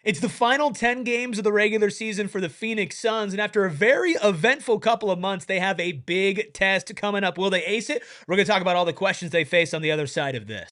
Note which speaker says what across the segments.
Speaker 1: It's the final 10 games of the regular season for the Phoenix Suns, and after a very eventful couple of months, they have a big test coming up. Will they ace it? We're going to talk about all the questions they face on the other side of this.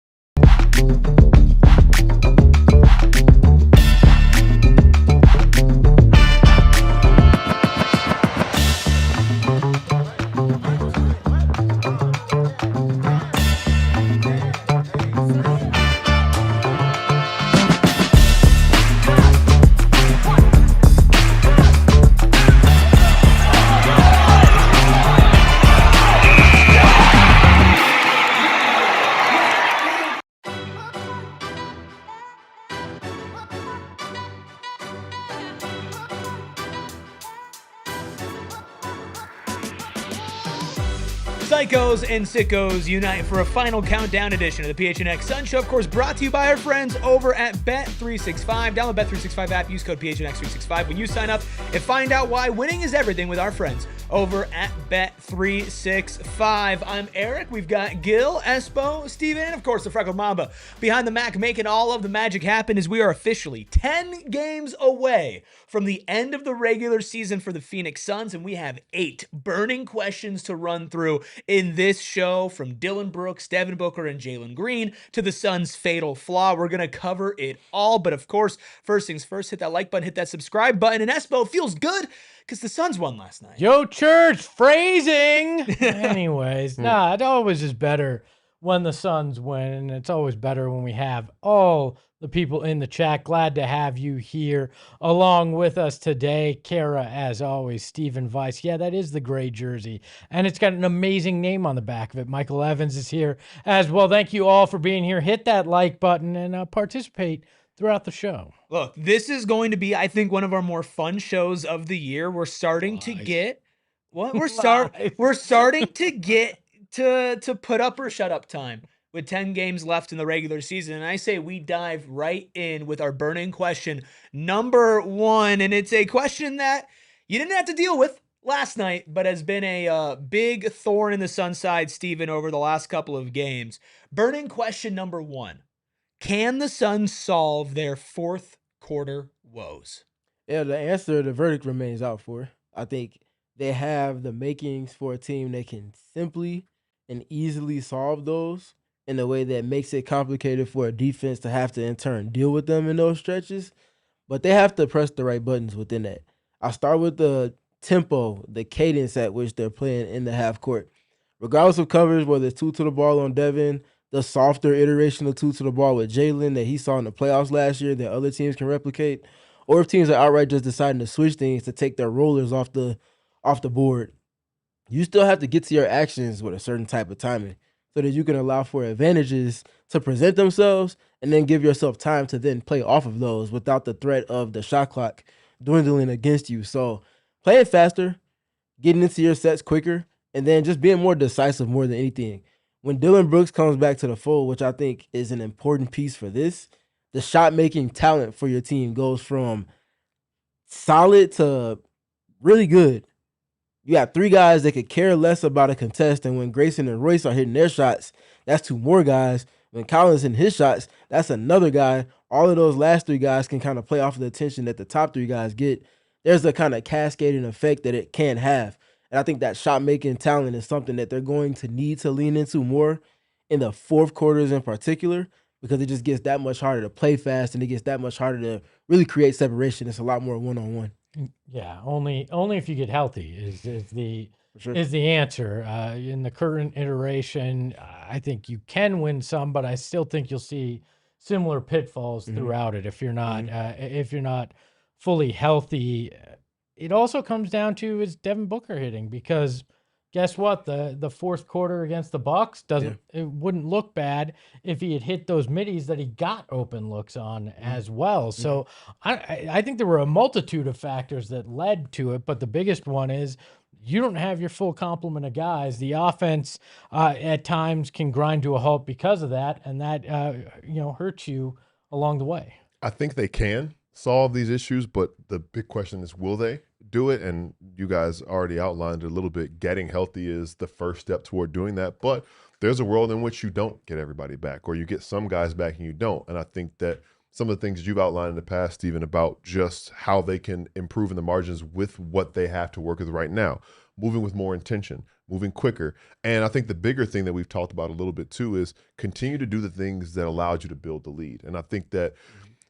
Speaker 1: Psychos and sickos unite for a final countdown edition of the PHNX Suns Show. Of course, brought to you by our friends over at Bet365. Download Bet365 app, use code PHNX365 when you sign up, and find out why winning is everything with our friends over at Bet365. I'm Eric. We've got Gil, Espo, Steven, and of course the Freckled Mamba behind the Mac, making all of the magic happen as we are officially 10 games away from the end of the regular season for the Phoenix Suns, and we have 8 burning questions to run through in this show, from Dillon Brooks, Devin Booker, and Jalen Green to the Suns' fatal flaw. We're going to cover it all, but of course, first things first, hit that like button, hit that subscribe button, and Espo feels good because the Suns won last night.
Speaker 2: Yo, church, phrasing! Anyways, nah, it always is better when the Suns win, and it's always better when we have all the people in the chat. Glad to have you here along with us today. Kara, as always, Stephen Weiss. Yeah, that is the gray jersey, and it's got an amazing name on the back of it. Michael Evans is here as well. Thank you all for being here. Hit that like button and participate throughout the show.
Speaker 1: Look, this is going to be, I think, one of our more fun shows of the year. We're starting to get what we're starting to get to put up or shut up time with 10 games left in the regular season. And I say we dive right in with our burning question number 1, and it's a question that you didn't have to deal with last night, but has been a big thorn in the Suns' side, Steven, over the last couple of games. Burning question number 1. Can the Suns solve their fourth quarter woes?
Speaker 3: Yeah, the verdict remains out for. I think they have the makings for a team that can simply and easily solve those in a way that makes it complicated for a defense to have to in turn deal with them in those stretches. But they have to press the right buttons within that. I'll start with the tempo, the cadence at which they're playing in the half court. Regardless of coverage, whether it's 2 to the ball on Devin, the softer iteration of 2 to the ball with Jalen that he saw in the playoffs last year that other teams can replicate, or if teams are outright just deciding to switch things to take their rollers off the board, you still have to get to your actions with a certain type of timing so that you can allow for advantages to present themselves and then give yourself time to then play off of those without the threat of the shot clock dwindling against you. So playing faster, getting into your sets quicker, and then just being more decisive more than anything. When Dillon Brooks comes back to the fold, which I think is an important piece for this, the shot-making talent for your team goes from solid to really good. You got 3 guys that could care less about a contest, and when Grayson and Royce are hitting their shots, that's 2 more guys. When Collins hitting his shots, that's another guy. All of those last 3 guys can kind of play off of the attention that the top 3 guys get. There's a kind of cascading effect that it can have. And I think that shot-making talent is something that they're going to need to lean into more in the fourth quarters in particular, because it just gets that much harder to play fast and it gets that much harder to really create separation. It's a lot more one-on-one.
Speaker 2: Yeah, only if you get healthy is the answer. In the current iteration, I think you can win some, but I still think you'll see similar pitfalls throughout it if you're not fully healthy. It also comes down to is Devin Booker hitting, because guess what? The fourth quarter against the Bucks it wouldn't look bad if he had hit those middies that he got open looks on as well. So I think there were a multitude of factors that led to it, but the biggest one is you don't have your full complement of guys. The offense at times can grind to a halt because of that, and that hurts you along the way.
Speaker 4: I think they can solve these issues, but the big question is, will they do it? And you guys already outlined it a little bit. Getting healthy is the first step toward doing that, but there's a world in which you don't get everybody back, or you get some guys back and you don't. And I think that some of the things you've outlined in the past, Stephen, about just how they can improve in the margins with what they have to work with right now, moving with more intention, moving quicker. And I think the bigger thing that we've talked about a little bit too is continue to do the things that allowed you to build the lead. And I think that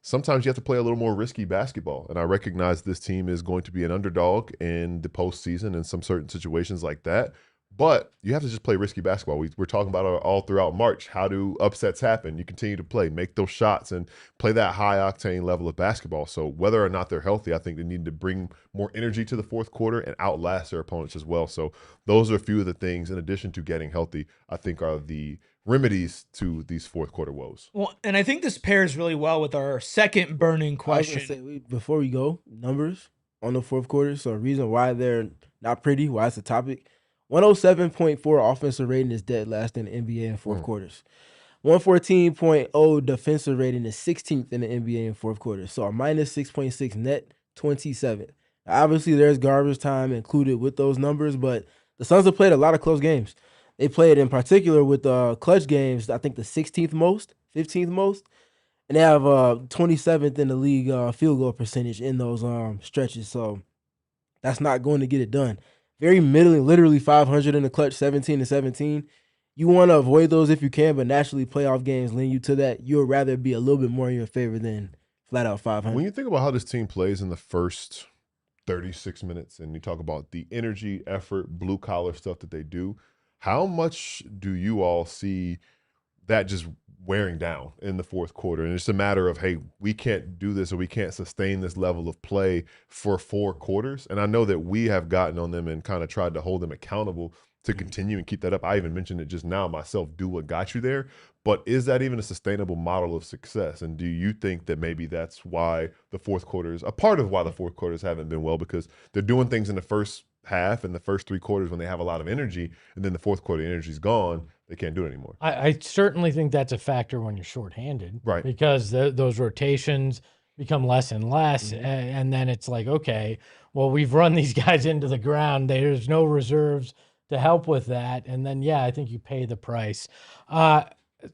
Speaker 4: sometimes you have to play a little more risky basketball. And I recognize this team is going to be an underdog in the postseason in some certain situations like that. But you have to just play risky basketball. We're talking about it all throughout March. How do upsets happen? You continue to play, make those shots, and play that high-octane level of basketball. So whether or not they're healthy, I think they need to bring more energy to the fourth quarter and outlast their opponents as well. So those are a few of the things, in addition to getting healthy, I think are the remedies to these fourth quarter woes.
Speaker 1: Well, and I think this pairs really well with our second burning question.
Speaker 3: I was gonna say, before we go, numbers on the fourth quarter. So reason why they're not pretty, why it's a topic. 107.4 offensive rating is dead last in the NBA in fourth quarters. 114.0 defensive rating is 16th in the NBA in fourth quarter. So a minus 6.6 net, 27th. Obviously, there's garbage time included with those numbers, but the Suns have played a lot of close games. They played in particular with clutch games, I think the 16th most, 15th most. And they have 27th in the league field goal percentage in those stretches. So that's not going to get it done. Very middling, literally 500 in the clutch, 17-17. You want to avoid those if you can, but naturally playoff games lean you to that. You'd rather be a little bit more in your favor than flat out 500.
Speaker 4: When you think about how this team plays in the first 36 minutes and you talk about the energy, effort, blue collar stuff that they do, how much do you all see that just wearing down in the fourth quarter? And it's a matter of, hey, we can't do this or we can't sustain this level of play for 4 quarters. And I know that we have gotten on them and kind of tried to hold them accountable to continue and keep that up. I even mentioned it just now myself, do what got you there. But is that even a sustainable model of success? And do you think that maybe that's why the fourth quarters, a part of why the fourth quarters haven't been well, because they're doing things in the first half and the first 3 quarters when they have a lot of energy, and then the fourth quarter energy's gone, they can't do it anymore.
Speaker 2: I certainly think that's a factor when you're shorthanded,
Speaker 4: right?
Speaker 2: Because those rotations become less and less, and then it's like, okay, well, we've run these guys into the ground. There's no reserves to help with that, and then I think you pay the price.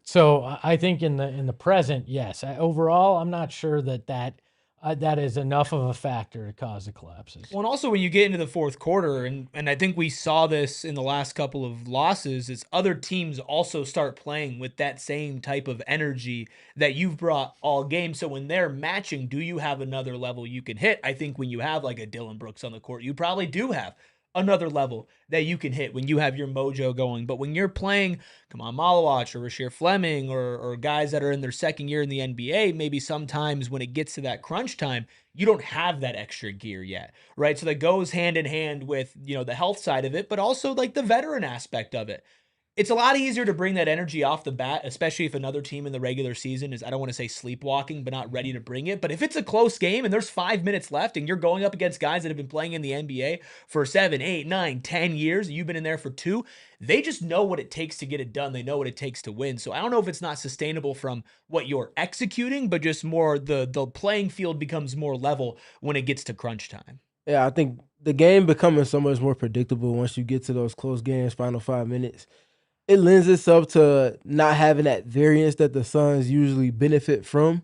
Speaker 2: So I think in the present, yes. Overall, I'm not sure that is enough of a factor to cause the collapses.
Speaker 1: Well, and also when you get into the fourth quarter, and I think we saw this in the last couple of losses, is other teams also start playing with that same type of energy that you've brought all game. So when they're matching, do you have another level you can hit? I think when you have like a Dillon Brooks on the court, you probably do have another level that you can hit when you have your mojo going. But when you're playing Kaman Malawach or Rasheer Fleming or guys that are in their second year in the NBA, maybe sometimes when it gets to that crunch time, you don't have that extra gear yet, right? So that goes hand in hand with, the health side of it, but also like the veteran aspect of it. It's a lot easier to bring that energy off the bat, especially if another team in the regular season is, I don't want to say sleepwalking, but not ready to bring it. But if it's a close game and there's 5 minutes left and you're going up against guys that have been playing in the NBA for 7, 8, 9, 10 years, you've been in there for 2, they just know what it takes to get it done. They know what it takes to win. So I don't know if it's not sustainable from what you're executing, but just more the playing field becomes more level when it gets to crunch time.
Speaker 3: Yeah, I think the game becoming so much more predictable once you get to those close games, final 5 minutes. It lends itself to not having that variance that the Suns usually benefit from.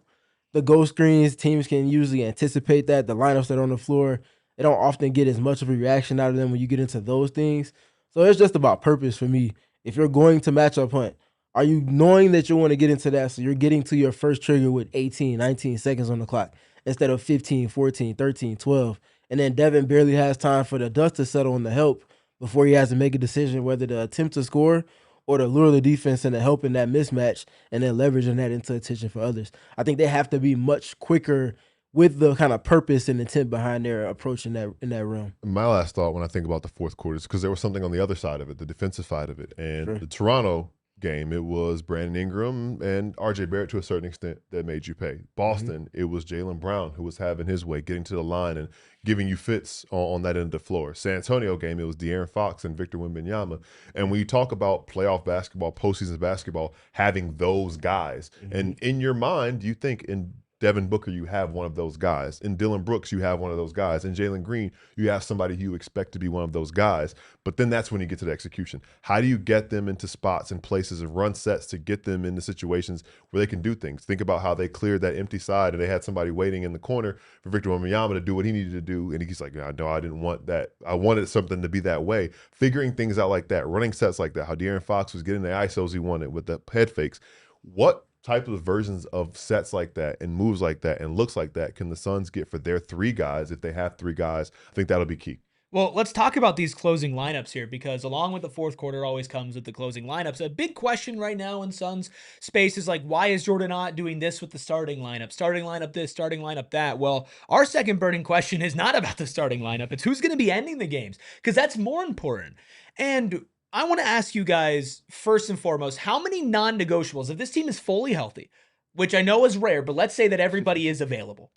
Speaker 3: The ghost screens, teams can usually anticipate that. The lineups that are on the floor, they don't often get as much of a reaction out of them when you get into those things. So it's just about purpose for me. If you're going to matchup hunt, are you knowing that you want to get into that so you're getting to your first trigger with 18, 19 seconds on the clock instead of 15, 14, 13, 12? And then Devin barely has time for the dust to settle on the help before he has to make a decision whether to attempt to score or to lure the defense into helping that mismatch and then leveraging that into attention for others. I think they have to be much quicker with the kind of purpose and intent behind their approach in that realm.
Speaker 4: My last thought when I think about the fourth quarter is because there was something on the other side of it, the defensive side of it. And the Toronto game, it was Brandon Ingram and RJ Barrett to a certain extent that made you pay. Boston, it was Jalen Brown who was having his way, getting to the line and giving you fits on that end of the floor. San Antonio game, it was De'Aaron Fox and Victor Wembanyama. And when you talk about playoff basketball, postseason basketball, having those guys, and in your mind, you think in Devin Booker, you have one of those guys. In Dillon Brooks, you have one of those guys. In Jalen Green, you have somebody who you expect to be one of those guys. But then that's when you get to the execution. How do you get them into spots and places and run sets to get them into situations where they can do things? Think about how they cleared that empty side and they had somebody waiting in the corner for Victor Wembanyama to do what he needed to do. And he's like, no, I didn't want that. I wanted something to be that way. Figuring things out like that, running sets like that, how De'Aaron Fox was getting the ISOs he wanted with the head fakes. What type of versions of sets like that and moves like that and looks like that can the Suns get for their 3 guys if they have 3 guys? I think that'll be key.
Speaker 1: Well, let's talk about these closing lineups here, because along with the fourth quarter always comes with the closing lineups. A big question right now in Suns space is like, why is Jordan not doing this with the starting lineup? Starting lineup this, starting lineup that. Well, our second burning question is not about the starting lineup. It's who's going to be ending the games, because that's more important. And I want to ask you guys, first and foremost, how many non-negotiables, if this team is fully healthy, which I know is rare, but let's say that everybody is available,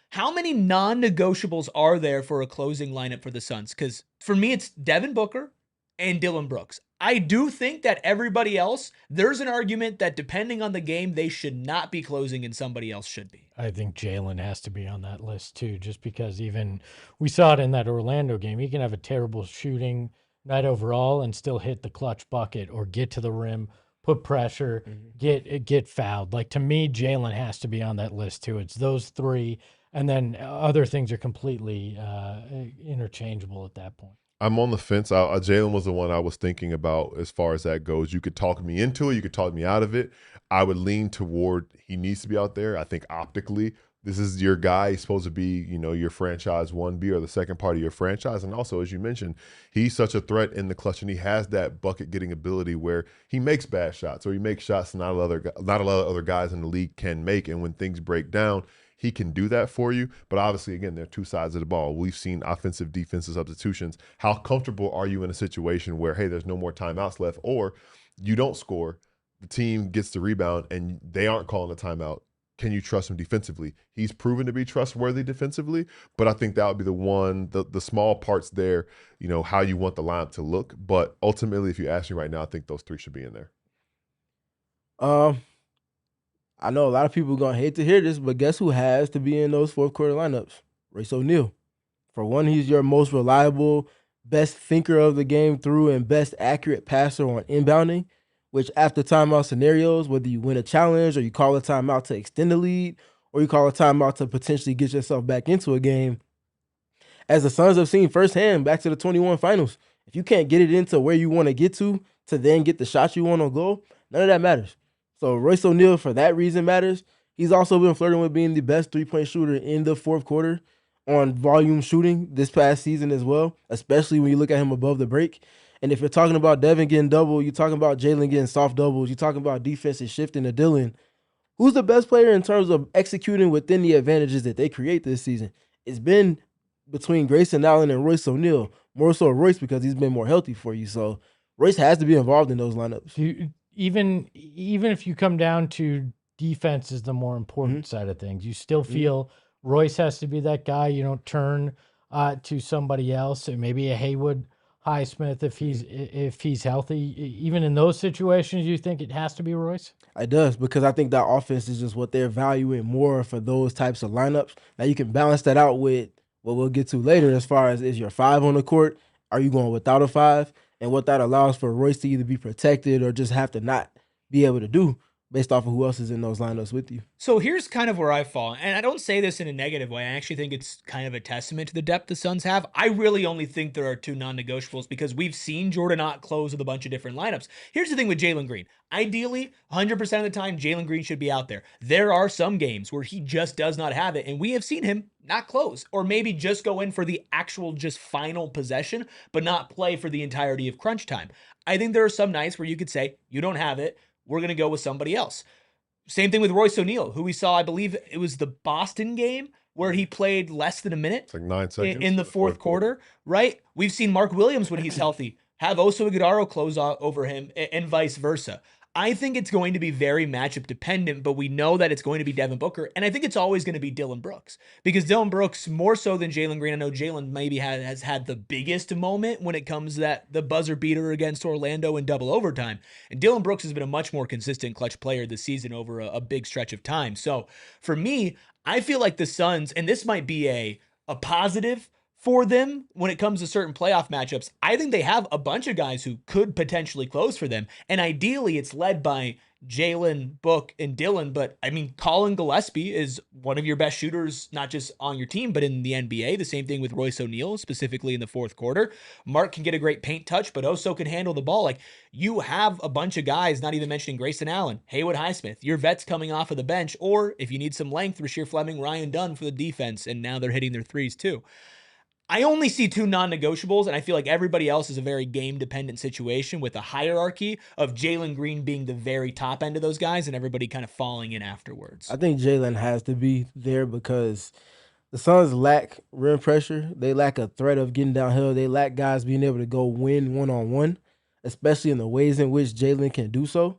Speaker 1: how many non-negotiables are there for a closing lineup for the Suns? Because for me, it's Devin Booker and Dillon Brooks. I do think that everybody else, there's an argument that depending on the game, they should not be closing and somebody else should be.
Speaker 2: I think Jalen has to be on that list too, just because even we saw it in that Orlando game. He can have a terrible shooting night overall and still hit the clutch bucket or get to the rim, put pressure, get fouled. Like, to me, Jalen has to be on that list too. It's those 3. And then other things are completely interchangeable at that point.
Speaker 4: I'm on the fence. Jalen was the one I was thinking about as far as that goes. You could talk me into it. You could talk me out of it. I would lean toward he needs to be out there. I think optically, this is your guy. He's supposed to be, your franchise 1B or the second part of your franchise. And also, as you mentioned, he's such a threat in the clutch, and he has that bucket-getting ability where he makes bad shots or he makes shots not a lot of other guys in the league can make. And when things break down, he can do that for you. But obviously, again, there are 2 sides of the ball. We've seen offensive, defensive substitutions. How comfortable are you in a situation where, hey, there's no more timeouts left, or you don't score, the team gets the rebound, and they aren't calling a timeout? Can you trust him defensively? He's proven to be trustworthy defensively, but I think that would be the small parts there, how you want the lineup to look. But ultimately, if you ask me right now, I think those 3 should be in there.
Speaker 3: I know a lot of people are going to hate to hear this, but guess who has to be in those fourth quarter lineups? Royce O'Neal. For one, he's your most reliable, best thinker of the game through, and best accurate passer on inbounding, which after timeout scenarios, whether you win a challenge or you call a timeout to extend the lead or you call a timeout to potentially get yourself back into a game, as the Suns have seen firsthand back to the 21 finals, if you can't get it into where you want to get to then get the shots you want on goal, none of that matters. So Royce O'Neal, for that reason, matters. He's also been flirting with being the best 3-point shooter in the fourth quarter on volume shooting this past season as well, especially when you look at him above the break. And if you're talking about Devin getting double, you're talking about Jalen getting soft doubles, you're talking about defenses shifting to Dillon, who's the best player in terms of executing within the advantages that they create this season? It's been between Grayson Allen and Royce O'Neal, more so Royce because he's been more healthy for you. So Royce has to be involved in those lineups.
Speaker 2: Even if you come down to defense is the more important side of things, you still feel Royce has to be that guy. You don't turn to somebody else, or maybe a Haywood Highsmith if he's healthy. Even in those situations, you think it has to be Royce?
Speaker 3: It does, because I think that offense is just what they're valuing more for those types of lineups. Now you can balance that out with what we'll get to later as far as, is your 5 on the court? Are you going without a 5? And what that allows for Royce to either be protected or just have to not be able to do based off of who else is in those lineups with you.
Speaker 1: So here's kind of where I fall, and I don't say this in a negative way. I actually think it's kind of a testament to the depth the Suns have. I really only think there are 2 non-negotiables because we've seen Jordan not close with a bunch of different lineups. Here's the thing with Jalen Green. Ideally, 100% of the time, Jalen Green should be out there. There are some games where he just does not have it, and we have seen him not close, or maybe just go in for the actual just final possession, but not play for the entirety of crunch time. I think there are some nights where you could say, you don't have it, we're going to go with somebody else. Same thing with Royce O'Neal, who we saw, I believe it was the Boston game, where he played less than a minute.
Speaker 4: It's like 9 seconds
Speaker 1: in the fourth quarter, right? We've seen Mark Williams, when he's healthy, have Oso Ighodaro close over him, and vice versa. I think it's going to be very matchup dependent, but we know that it's going to be Devin Booker. And I think it's always going to be Dillon Brooks, because Dillon Brooks, more so than Jalen Green, I know Jalen maybe has had the biggest moment when it comes to the buzzer beater against Orlando in double overtime. And Dillon Brooks has been a much more consistent clutch player this season over a big stretch of time. So for me, I feel like the Suns, and this might be a positive for them when it comes to certain playoff matchups, I think they have a bunch of guys who could potentially close for them. And ideally, it's led by Jalen, Book, and Dillon. But I mean, Colin Gillespie is one of your best shooters, not just on your team, but in the NBA. The same thing with Royce O'Neal, specifically in the fourth quarter. Mark can get a great paint touch, but also can handle the ball. Like, you have a bunch of guys, not even mentioning Grayson Allen, Haywood Highsmith, your vets coming off of the bench, or if you need some length, Rasheer Fleming, Ryan Dunn for the defense, and now they're hitting their threes too. I only see two non-negotiables, and I feel like everybody else is a very game-dependent situation with a hierarchy of Jalen Green being the very top end of those guys and everybody kind of falling in afterwards.
Speaker 3: I think Jalen has to be there because the Suns lack rim pressure. They lack a threat of getting downhill. They lack guys being able to go win one-on-one, especially in the ways in which Jalen can do so.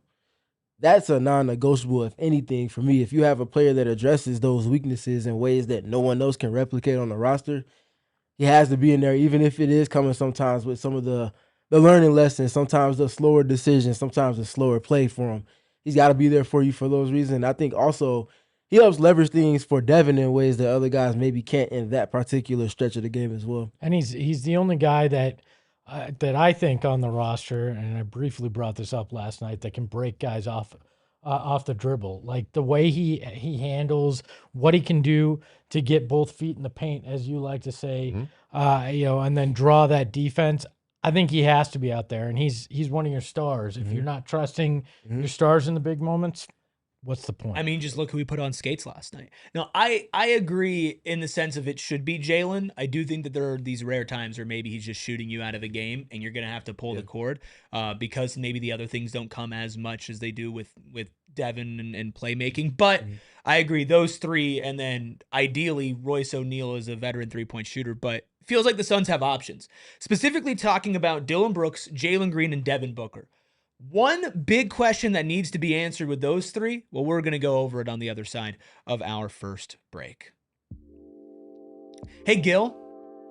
Speaker 3: That's a non-negotiable, if anything, for me. If you have a player that addresses those weaknesses in ways that no one else can replicate on the roster, he has to be in there, even if it is coming sometimes with some of the learning lessons, sometimes the slower decisions, sometimes the slower play for him. He's got to be there for you for those reasons. I think also he helps leverage things for Devin in ways that other guys maybe can't in that particular stretch of the game as well.
Speaker 2: And he's the only guy that I think on the roster, and I briefly brought this up last night, that can break guys off the dribble. Like the way he handles what he can do to get both feet in the paint, as you like to say, and then draw that defense. I think he has to be out there, and he's one of your stars. If you're not trusting your stars in the big moments, what's the point?
Speaker 1: I mean, just look who we put on skates last night. Now, I agree in the sense of it should be Jalen. I do think that there are these rare times where maybe he's just shooting you out of the game and you're going to have to pull the cord because maybe the other things don't come as much as they do with Devin and playmaking. But I agree, those three, and then ideally Royce O'Neal is a veteran three-point shooter, but feels like the Suns have options. Specifically talking about Dillon Brooks, Jalen Green, and Devin Booker. One big question that needs to be answered with those three, well, we're going to go over it on the other side of our first break. Hey, Gil.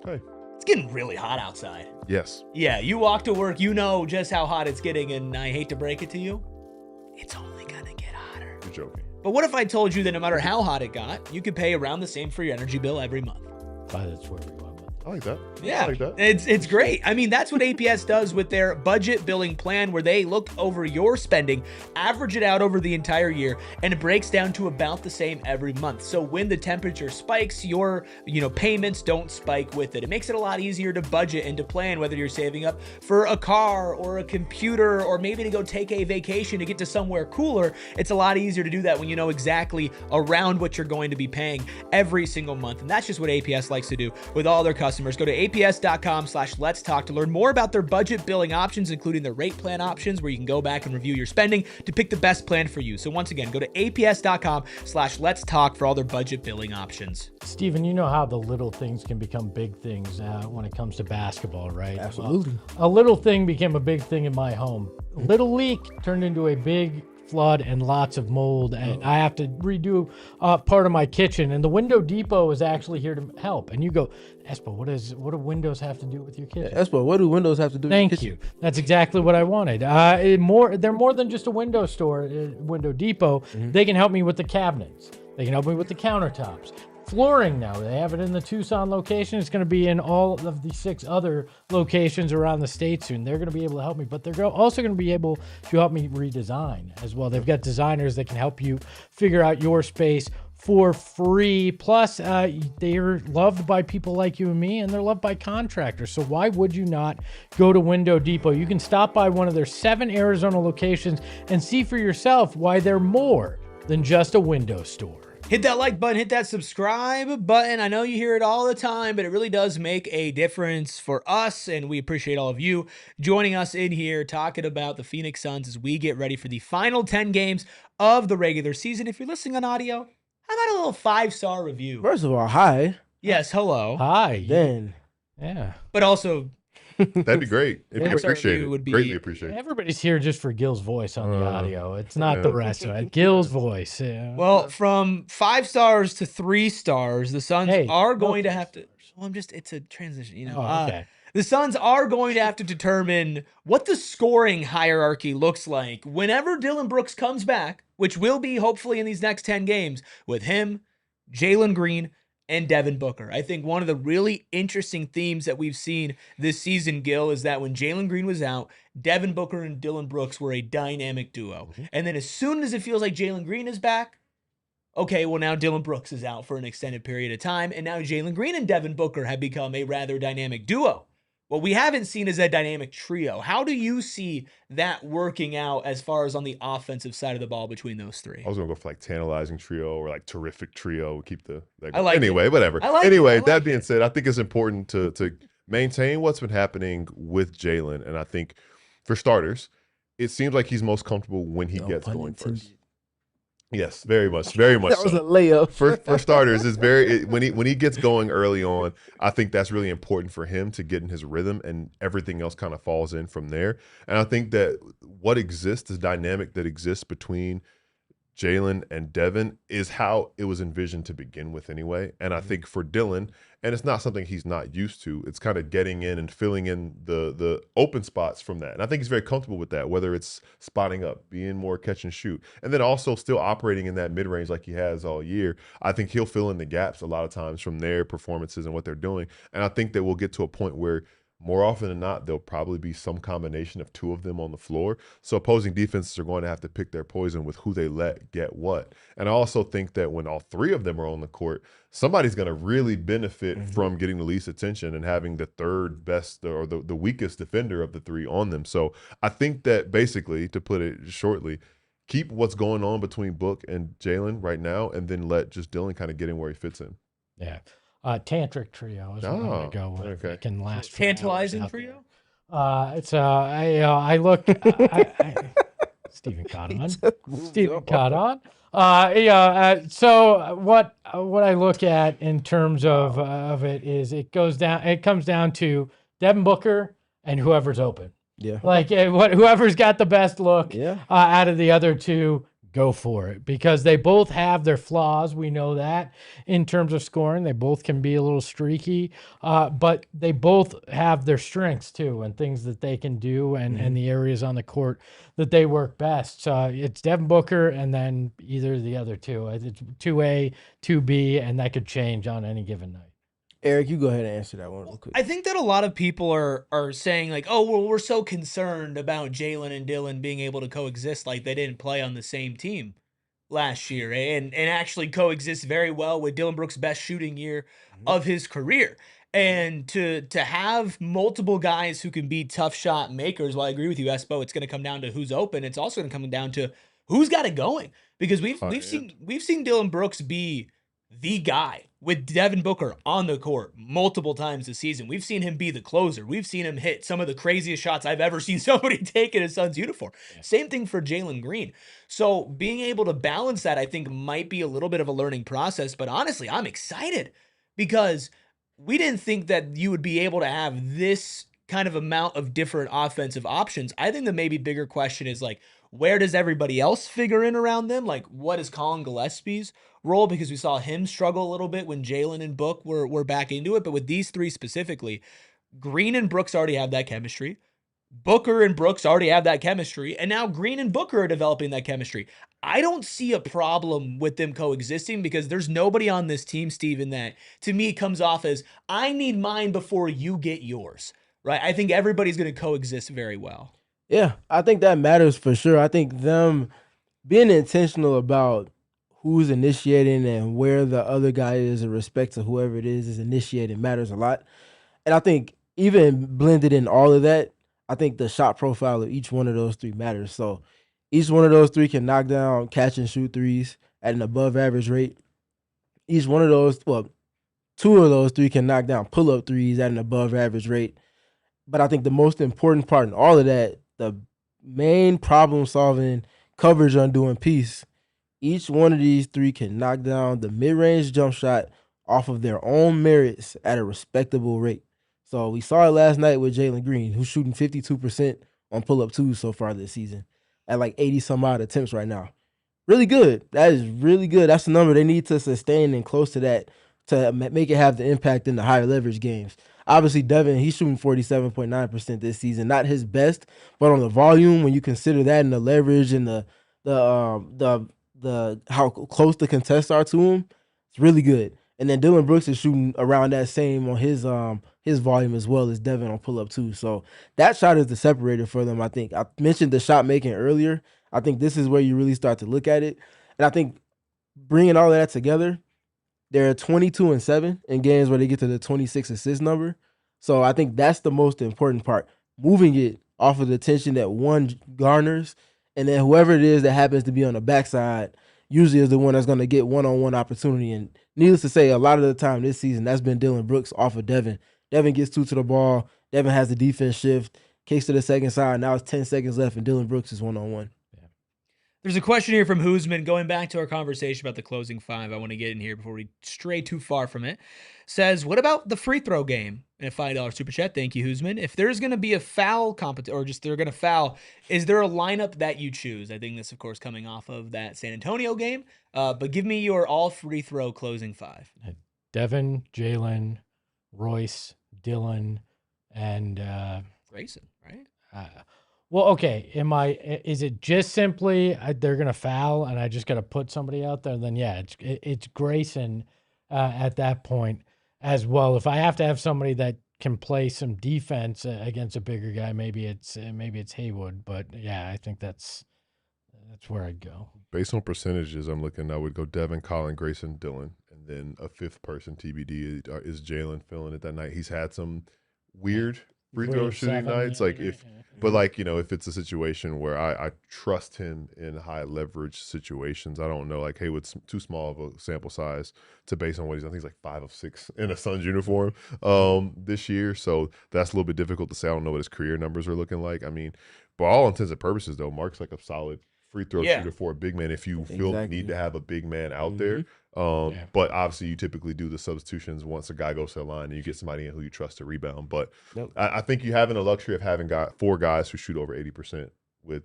Speaker 4: Hey.
Speaker 1: It's getting really hot outside.
Speaker 4: Yes.
Speaker 1: Yeah, you walk to work, you know just how hot it's getting, and I hate to break it to you, it's only going to get hotter.
Speaker 4: You're joking.
Speaker 1: But what if I told you that no matter how hot it got, you could pay around the same for your energy bill every month?
Speaker 2: That's where we go.
Speaker 4: I like that.
Speaker 1: Yeah,
Speaker 4: I like that.
Speaker 1: It's great. I mean, that's what APS does with their budget billing plan, where they look over your spending, average it out over the entire year, and it breaks down to about the same every month. So when the temperature spikes, your payments don't spike with it. It makes it a lot easier to budget and to plan, whether you're saving up for a car or a computer or maybe to go take a vacation to get to somewhere cooler. It's a lot easier to do that when you know exactly around what you're going to be paying every single month. And that's just what APS likes to do with all their customers. Go to aps.com/let's talk to learn more about their budget billing options, including the rate plan options, where you can go back and review your spending to pick the best plan for you. So once again, go to aps.com/let's talk for all their budget billing options.
Speaker 2: Steven, you know how the little things can become big things when it comes to basketball, right?
Speaker 3: Absolutely.
Speaker 2: A little thing became a big thing in my home. Little leak turned into a big flood and lots of mold, and I have to redo part of my kitchen, and the Window Depot is actually here to help. And you go, Espo, what do windows have to do with your kitchen?
Speaker 3: Espo, what do windows have to do with your kitchen?
Speaker 2: Thank you. That's exactly what I wanted. They're more than just a window store, Window Depot. They can help me with the cabinets. They can help me with the countertops. Flooring now. They have it in the Tucson location. It's going to be in all of the 6 other locations around the state soon. They're going to be able to help me, but they're also going to be able to help me redesign as well. They've got designers that can help you figure out your space for free. Plus, they're loved by people like you and me, and they're loved by contractors. So why would you not go to Window Depot? You can stop by one of their 7 Arizona locations and see for yourself why they're more than just a window store.
Speaker 1: Hit that like button, hit that subscribe button. I know you hear it all the time, but it really does make a difference for us, and we appreciate all of you joining us in here talking about the Phoenix Suns as we get ready for the final 10 games of the regular season. If you're listening on audio, how about a little 5-star review?
Speaker 3: First of all, hi.
Speaker 1: Yes, hello.
Speaker 2: Hi.
Speaker 3: Then.
Speaker 2: Yeah.
Speaker 1: But also,
Speaker 4: That'd be great. If you
Speaker 1: Five-star
Speaker 4: appreciate
Speaker 1: review
Speaker 4: it,
Speaker 1: would be-
Speaker 4: greatly appreciate it.
Speaker 2: Everybody's here just for Gil's voice on the audio. It's not
Speaker 4: yeah.
Speaker 2: the rest of it. Gil's voice. Yeah.
Speaker 1: Well, from 5 stars to 3 stars, the Suns
Speaker 2: Hey,
Speaker 1: are
Speaker 2: no
Speaker 1: going to
Speaker 2: 3
Speaker 1: have to.
Speaker 2: stars.
Speaker 1: Well, it's a transition, you know.
Speaker 2: Oh, okay.
Speaker 1: The Suns are going to have to determine what the scoring hierarchy looks like whenever Dillon Brooks comes back, which will be hopefully in these next 10 games with him, Jalen Green, and Devin Booker. I think one of the really interesting themes that we've seen this season, Gil, is that when Jalen Green was out, Devin Booker and Dillon Brooks were a dynamic duo. And then as soon as it feels like Jalen Green is back, okay, well now Dillon Brooks is out for an extended period of time, and now Jalen Green and Devin Booker have become a rather dynamic duo. What we haven't seen is a dynamic trio. How do you see that working out as far as on the offensive side of the ball between those three?
Speaker 4: I was gonna go for like tantalizing trio or like terrific trio. Keep the
Speaker 1: I like it.
Speaker 4: anyway, whatever.
Speaker 1: I like it.
Speaker 4: Anyway,
Speaker 1: I like
Speaker 4: that being said, I think it's important to maintain what's been happening with Jalen, and I think for starters, it seems like he's most comfortable when he gets going first. Yes, very much, very much.
Speaker 3: That was a layup.
Speaker 4: For starters, it's when he gets going early on, I think that's really important for him to get in his rhythm, and everything else kind of falls in from there. And I think that what exists, the dynamic that exists between Jalen and Devin, is how it was envisioned to begin with anyway. And I think for Dillon, and it's not something he's not used to, it's kind of getting in and filling in the open spots from that. And I think he's very comfortable with that, whether it's spotting up, being more catch and shoot, and then also still operating in that mid-range like he has all year. I think he'll fill in the gaps a lot of times from their performances and what they're doing. And I think that we'll get to a point where more often than not, there'll probably be some combination of two of them on the floor. So opposing defenses are going to have to pick their poison with who they let get what. And I also think that when all three of them are on the court, somebody's going to really benefit from getting the least attention and having the third best or the weakest defender of the three on them. So I think that basically, to put it shortly, keep what's going on between Book and Jalen right now, and then let just Dillon kind of get in where he fits in.
Speaker 2: Yeah. Tantric trio is what I'm going to go with.
Speaker 4: Okay.
Speaker 2: It can last for
Speaker 1: Tantalizing
Speaker 2: hours
Speaker 1: trio?
Speaker 2: It's I look Stephen caught on. Stephen caught on. So what I look at in terms of it is it comes down to Devin Booker and whoever's open.
Speaker 3: Yeah.
Speaker 2: Like whoever's got the best look
Speaker 3: Yeah.
Speaker 2: out of the other two, go for it, because they both have their flaws. We know that in terms of scoring, they both can be a little streaky, but they both have their strengths too, and things that they can do, and the areas on the court that they work best. So it's Devin Booker and then either of the other two. It's 2A, 2B, and that could change on any given night.
Speaker 3: Eric, you go ahead and answer that one real quick.
Speaker 1: I think that a lot of people are saying like, oh, well, we're so concerned about Jalen and Dillon being able to coexist, like they didn't play on the same team last year and actually coexist very well with Dillon Brooks' best shooting year of his career. And to have multiple guys who can be tough shot makers, well, I agree with you, Espo, it's going to come down to who's open. It's also going to come down to who's got it going, because we've seen Dillon Brooks be the guy with Devin Booker on the court multiple times this season. We've seen him be the closer. We've seen him hit some of the craziest shots I've ever seen somebody take in a Suns uniform. Yeah. Same thing for Jalen Green. So being able to balance that, I think, might be a little bit of a learning process. But honestly, I'm excited because we didn't think that you would be able to have this kind of amount of different offensive options. I think the maybe bigger question is like, where does everybody else figure in around them? Like, what is Colin Gillespie's role? Because we saw him struggle a little bit when Jalen and Book were back into it. But with these three specifically, Green and Brooks already have that chemistry. Booker and Brooks already have that chemistry. And now Green and Booker are developing that chemistry. I don't see a problem with them coexisting, because there's nobody on this team, Steven, that to me comes off as, I need mine before you get yours, right? I think everybody's going to coexist very well.
Speaker 3: Yeah, I think that matters for sure. I think them being intentional about who's initiating and where the other guy is in respect to whoever it is initiating matters a lot. And I think even blended in all of that, I think the shot profile of each one of those three matters. So each one of those three can knock down catch and shoot threes at an above average rate. Each one of those, well, two of those three can knock down pull-up threes at an above average rate. But I think the most important part in all of that, the main problem-solving, coverage undoing piece, each one of these three can knock down the mid-range jump shot off of their own merits at a respectable rate. So we saw it last night with Jalen Green, who's shooting 52% on pull-up twos so far this season at like 80 some odd attempts right now. Really good. That is really good. That's the number they need to sustain and close to that to make it have the impact in the higher leverage games. Obviously, Devin, he's shooting 47.9% this season. Not his best, but on the volume, when you consider that and the leverage and the how close the contests are to him, it's really good. And then Dillon Brooks is shooting around that same on his volume as well as Devin on pull up too. So that shot is the separator for them. I think I mentioned the shot making earlier. I think this is where you really start to look at it. And I think bringing all of that together, they're 22-7 in games where they get to the 26 assist number. So I think that's the most important part. Moving it off of the tension that one garners, and then whoever it is that happens to be on the backside usually is the one that's going to get one-on-one opportunity. And needless to say, a lot of the time this season, that's been Dillon Brooks off of Devin. Devin gets two to the ball. Devin has the defense shift. Case to the second side. Now it's 10 seconds left, and Dillon Brooks is one-on-one.
Speaker 1: There's a question here from Hoosman, going back to our conversation about the closing five. I want to get in here before we stray too far from it. Says, what about the free throw game? And a $5 super chat. Thank you, Hoosman. If there's going to be a foul competition, or just they're going to foul, is there a lineup that you choose? I think this, of course, coming off of that San Antonio game. But give me your all free throw closing five.
Speaker 2: Devin, Jalen, Royce, Dillon, and
Speaker 1: Grayson, right?
Speaker 2: Well, okay. Is it just simply they're gonna foul and I just gotta put somebody out there? Then yeah, it's Grayson at that point as well. If I have to have somebody that can play some defense against a bigger guy, maybe it's Haywood. But yeah, I think that's where I'd go.
Speaker 4: Based on percentages, I would go Devin, Colin, Grayson, Dillon, and then a fifth person TBD is Jalen filling it that night. He's had some weird free throw shooting nights, but if it's a situation where I trust him in high leverage situations, I don't know, like Haywood's too small of a sample size to base on what he's, I think he's like 5 of 6 in a Suns uniform this year, so that's a little bit difficult to say. I don't know what his career numbers are looking like. I mean, by all intents and purposes though, Mark's like a solid free throw shooter for a big man if you feel the need to have a big man out there. But obviously you typically do the substitutions once a guy goes to the line and you get somebody in who you trust to rebound. But I think you having the luxury of having 4 guys who shoot over 80% with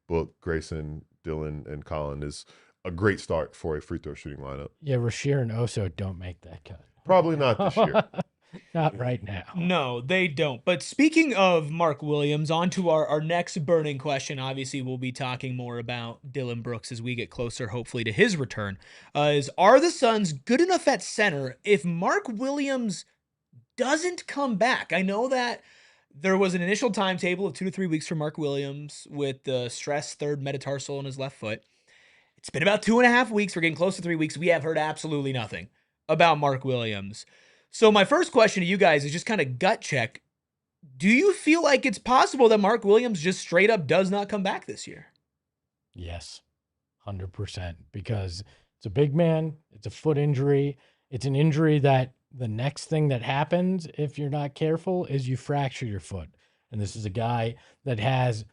Speaker 4: Book, Grayson, Dillon, and Colin is a great start for a free throw shooting lineup.
Speaker 2: Yeah, Rasheer and Oso don't make that cut.
Speaker 4: Probably not this year.
Speaker 2: Not right now.
Speaker 1: No, they don't. But speaking of Mark Williams, on to our next burning question. Obviously, we'll be talking more about Dillon Brooks as we get closer, hopefully, to his return. Are the Suns good enough at center if Mark Williams doesn't come back? I know that there was an initial timetable of 2 to 3 weeks for Mark Williams with the stress third metatarsal in his left foot. It's been about 2.5 weeks. We're getting close to 3 weeks. We have heard absolutely nothing about Mark Williams. So my first question to you guys is just kind of gut check. Do you feel like it's possible that Mark Williams just straight up does not come back this year?
Speaker 2: Yes, 100%. Because it's a big man. It's a foot injury. It's an injury that the next thing that happens, if you're not careful, is you fracture your foot. And this is a guy that has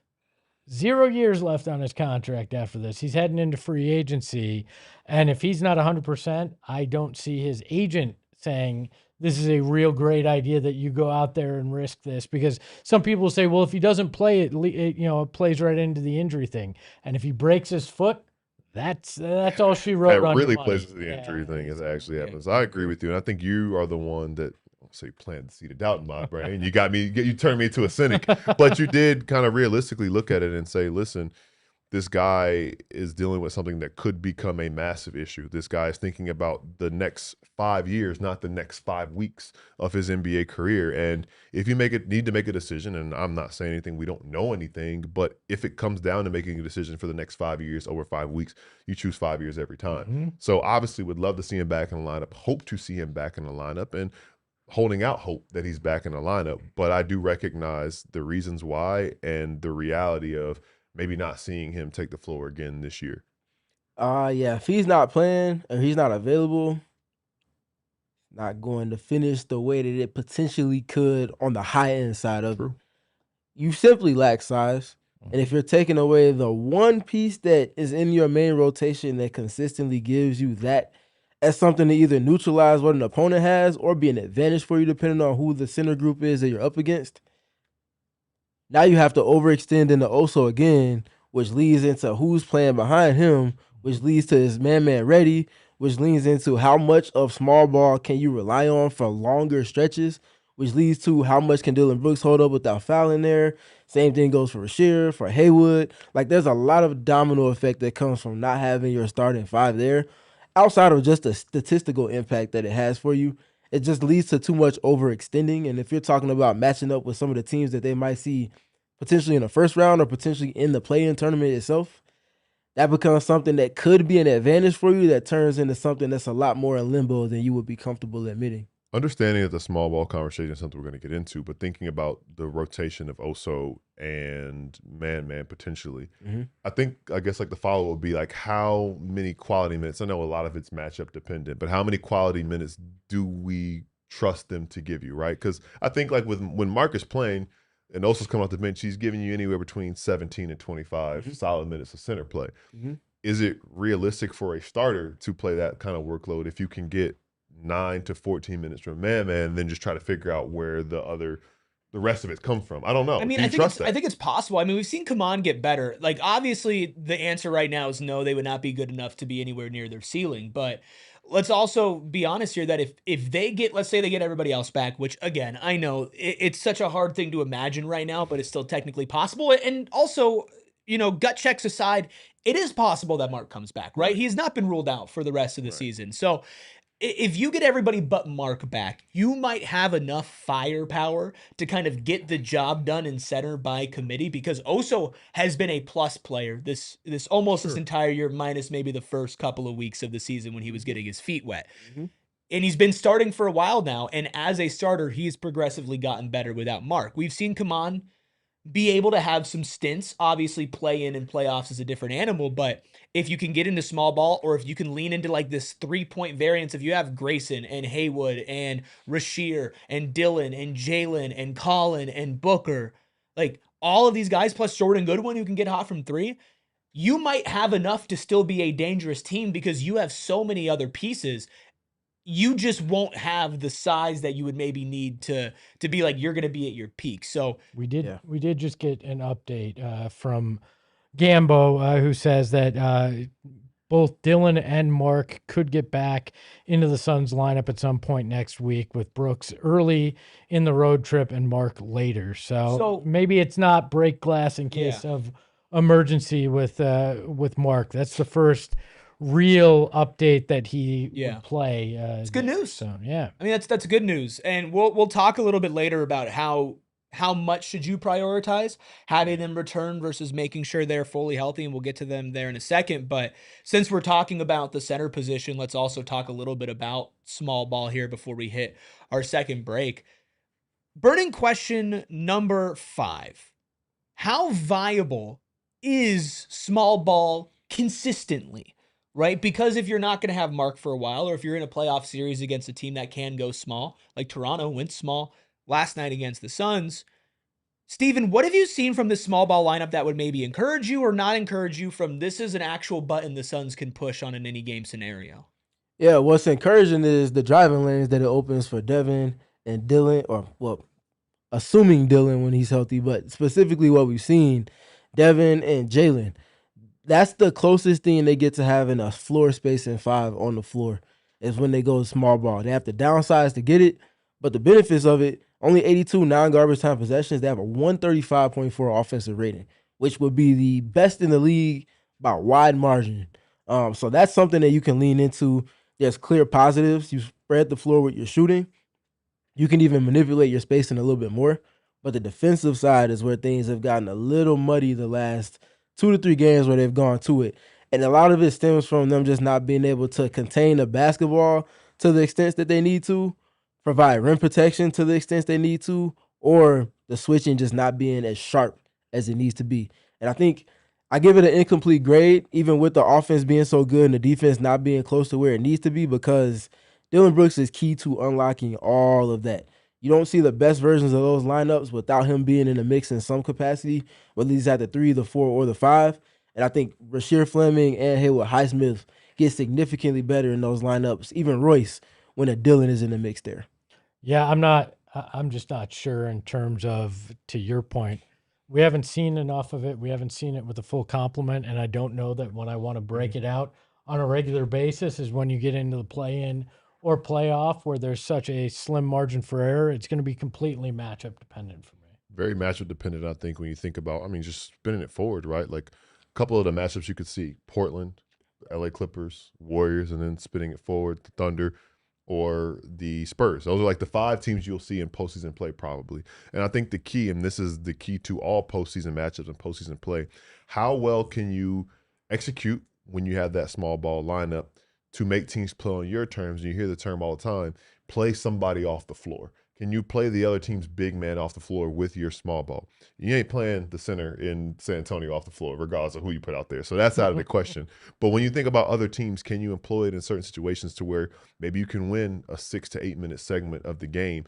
Speaker 2: 0 years left on his contract after this. He's heading into free agency. And if he's not 100%, I don't see his agent saying, this is a real great idea that you go out there and risk this, because some people say, well, if he doesn't play it plays right into the injury thing. And if he breaks his foot, that's all she wrote.
Speaker 4: That really plays into the injury thing as it actually happens. I agree with you. And I think you are the one that, say, planted the seed of doubt in my brain. You turned me into a cynic, but you did kind of realistically look at it and say, listen, this guy is dealing with something that could become a massive issue. This guy is thinking about the next 5 years, not the next 5 weeks of his NBA career. And if you need to make a decision, and I'm not saying anything, we don't know anything, but if it comes down to making a decision for the next 5 years over 5 weeks, you choose 5 years every time. So obviously would love to see him back in the lineup, hope to see him back in the lineup, and holding out hope that he's back in the lineup. But I do recognize the reasons why and the reality of maybe not seeing him take the floor again this year.
Speaker 3: Yeah, if he's not playing or he's not available, not going to finish the way that it potentially could on the high end side of it. You simply lack size. And if you're taking away the one piece that is in your main rotation that consistently gives you that as something to either neutralize what an opponent has or be an advantage for you depending on who the center group is that you're up against. Now you have to overextend into Oso again, which leads into who's playing behind him, which leads to his man ready, which leads into how much of small ball can you rely on for longer stretches, which leads to how much can Dillon Brooks hold up without fouling there. Same thing goes for Rasheer, for Haywood. Like, there's a lot of domino effect that comes from not having your starting five there. Outside of just the statistical impact that it has for you, it just leads to too much overextending. And if you're talking about matching up with some of the teams that they might see potentially in the first round or potentially in the play-in tournament itself, that becomes something that could be an advantage for you that turns into something that's a lot more in limbo than you would be comfortable admitting.
Speaker 4: Understanding that the small ball conversation is something we're going to get into, but thinking about the rotation of Oso and man potentially, I guess like the follow would be like, how many quality minutes? I know a lot of it's matchup dependent, but how many quality minutes do we trust them to give you, right? Because I think like when Mark is playing and Oso's coming off the bench, he's giving you anywhere between 17 and 25 solid minutes of center play. Is it realistic for a starter to play that kind of workload if you can get 9 to 14 minutes from man, and then just try to figure out where the rest of it come from? I don't know.
Speaker 1: I mean, I think it's possible. I mean, we've seen Kaman get better. Like, obviously, the answer right now is no, they would not be good enough to be anywhere near their ceiling. But let's also be honest here that if they get, let's say they get everybody else back, which again, I know it's such a hard thing to imagine right now, but it's still technically possible. And also, gut checks aside, it is possible that Mark comes back, right? He's not been ruled out for the rest of the season. So if you get everybody but Mark back, you might have enough firepower to kind of get the job done in center by committee, because Oso has been a plus player this entire year, minus maybe the first couple of weeks of the season when he was getting his feet wet. And he's been starting for a while now, and as a starter, he's progressively gotten better without Mark. We've seen Kaman be able to have some stints. Obviously, play in and playoffs is a different animal, but if you can get into small ball, or if you can lean into like this 3-point variance, if you have Grayson and Haywood and Rasheer and Dillon and Jalen and Colin and Booker, like all of these guys plus Jordan Goodwin who can get hot from three, you might have enough to still be a dangerous team because you have so many other pieces. You just won't have the size that you would maybe need to be like you're going to be at your peak. So
Speaker 2: we did just get an update from Gambo, who says that both Dillon and Mark could get back into the Suns lineup at some point next week, with Brooks early in the road trip and Mark later. So maybe it's not break glass in case of emergency with Mark. That's the first real update that he would play.
Speaker 1: It's good news.
Speaker 2: So yeah,
Speaker 1: I mean that's good news, and we'll talk a little bit later about how much should you prioritize having them return versus making sure they're fully healthy, and we'll get to them there in a second. But since we're talking about the center position, let's also talk a little bit about small ball here before we hit our second break. Burning question number 5: how viable is small ball consistently? Right? Because if you're not going to have Mark for a while, or if you're in a playoff series against a team that can go small, like Toronto went small last night against the Suns, Steven, what have you seen from this small ball lineup that would maybe encourage you or not encourage you from this is an actual button the Suns can push on an any game scenario?
Speaker 3: Yeah, what's encouraging is the driving lanes that it opens for Devin and Dillon, assuming Dillon when he's healthy, but specifically what we've seen, Devin and Jalen. That's the closest thing they get to having a floor spacing 5 on the floor, is when they go small ball. They have to downsize to get it, but the benefits of it, only 82 non-garbage time possessions. They have a 135.4 offensive rating, which would be the best in the league by a wide margin. So that's something that you can lean into. There's clear positives. You spread the floor with your shooting. You can even manipulate your spacing a little bit more. But the defensive side is where things have gotten a little muddy the last 2 to 3 games where they've gone to it. And a lot of it stems from them just not being able to contain the basketball to the extent that they need to, provide rim protection to the extent they need to, or the switching just not being as sharp as it needs to be. And I think I give it an incomplete grade, even with the offense being so good and the defense not being close to where it needs to be, because Dillon Brooks is key to unlocking all of that. You don't see the best versions of those lineups without him being in the mix in some capacity, whether he's at the 3, the 4, or the 5. And I think Rasheer Fleming and Haywood Highsmith get significantly better in those lineups. Even Royce, when a Dillon is in the mix there.
Speaker 2: Yeah, I'm just not sure in terms of, to your point, we haven't seen enough of it. We haven't seen it with a full complement, and I don't know that when I want to break it out on a regular basis is when you get into the play-in or playoff where there's such a slim margin for error. It's going to be completely matchup dependent for me.
Speaker 4: Very matchup dependent, I think, when you think about, I mean, just spinning it forward, right? Like a couple of the matchups you could see, Portland, LA Clippers, Warriors, and then spinning it forward, the Thunder, or the Spurs. Those are like the 5 teams you'll see in postseason play probably. And I think the key, and this is the key to all postseason matchups and postseason play, how well can you execute when you have that small ball lineup to make teams play on your terms? And you hear the term all the time, play somebody off the floor. Can you play the other team's big man off the floor with your small ball? You ain't playing the center in San Antonio off the floor, regardless of who you put out there. So that's out of the question. But when you think about other teams, can you employ it in certain situations to where maybe you can win a 6 to 8 minute segment of the game?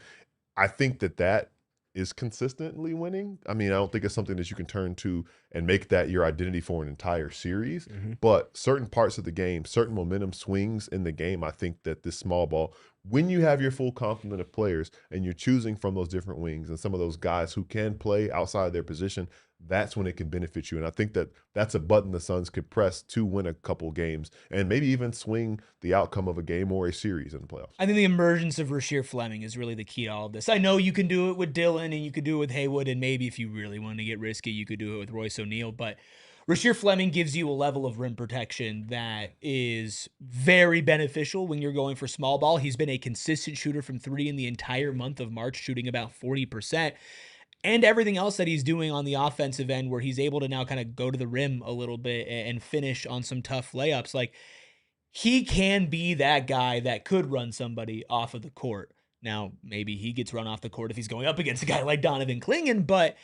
Speaker 4: I think that is consistently winning. I mean, I don't think it's something that you can turn to and make that your identity for an entire series. But certain parts of the game, certain momentum swings in the game, I think that this small ball, when you have your full complement of players and you're choosing from those different wings and some of those guys who can play outside their position, that's when it can benefit you. And I think that that's a button the Suns could press to win a couple games and maybe even swing the outcome of a game or a series in the playoffs.
Speaker 1: I think the emergence of Rasheer Fleming is really the key to all of this. I know you can do it with Dillon and you could do it with Haywood, and maybe if you really want to get risky, you could do it with Royce O'Neal, but Rasheer Fleming gives you a level of rim protection that is very beneficial when you're going for small ball. He's been a consistent shooter from 3 in the entire month of March, shooting about 40%. And everything else that he's doing on the offensive end where he's able to now kind of go to the rim a little bit and finish on some tough layups. Like, he can be that guy that could run somebody off of the court. Now, maybe he gets run off the court if he's going up against a guy like Donovan Clingan, but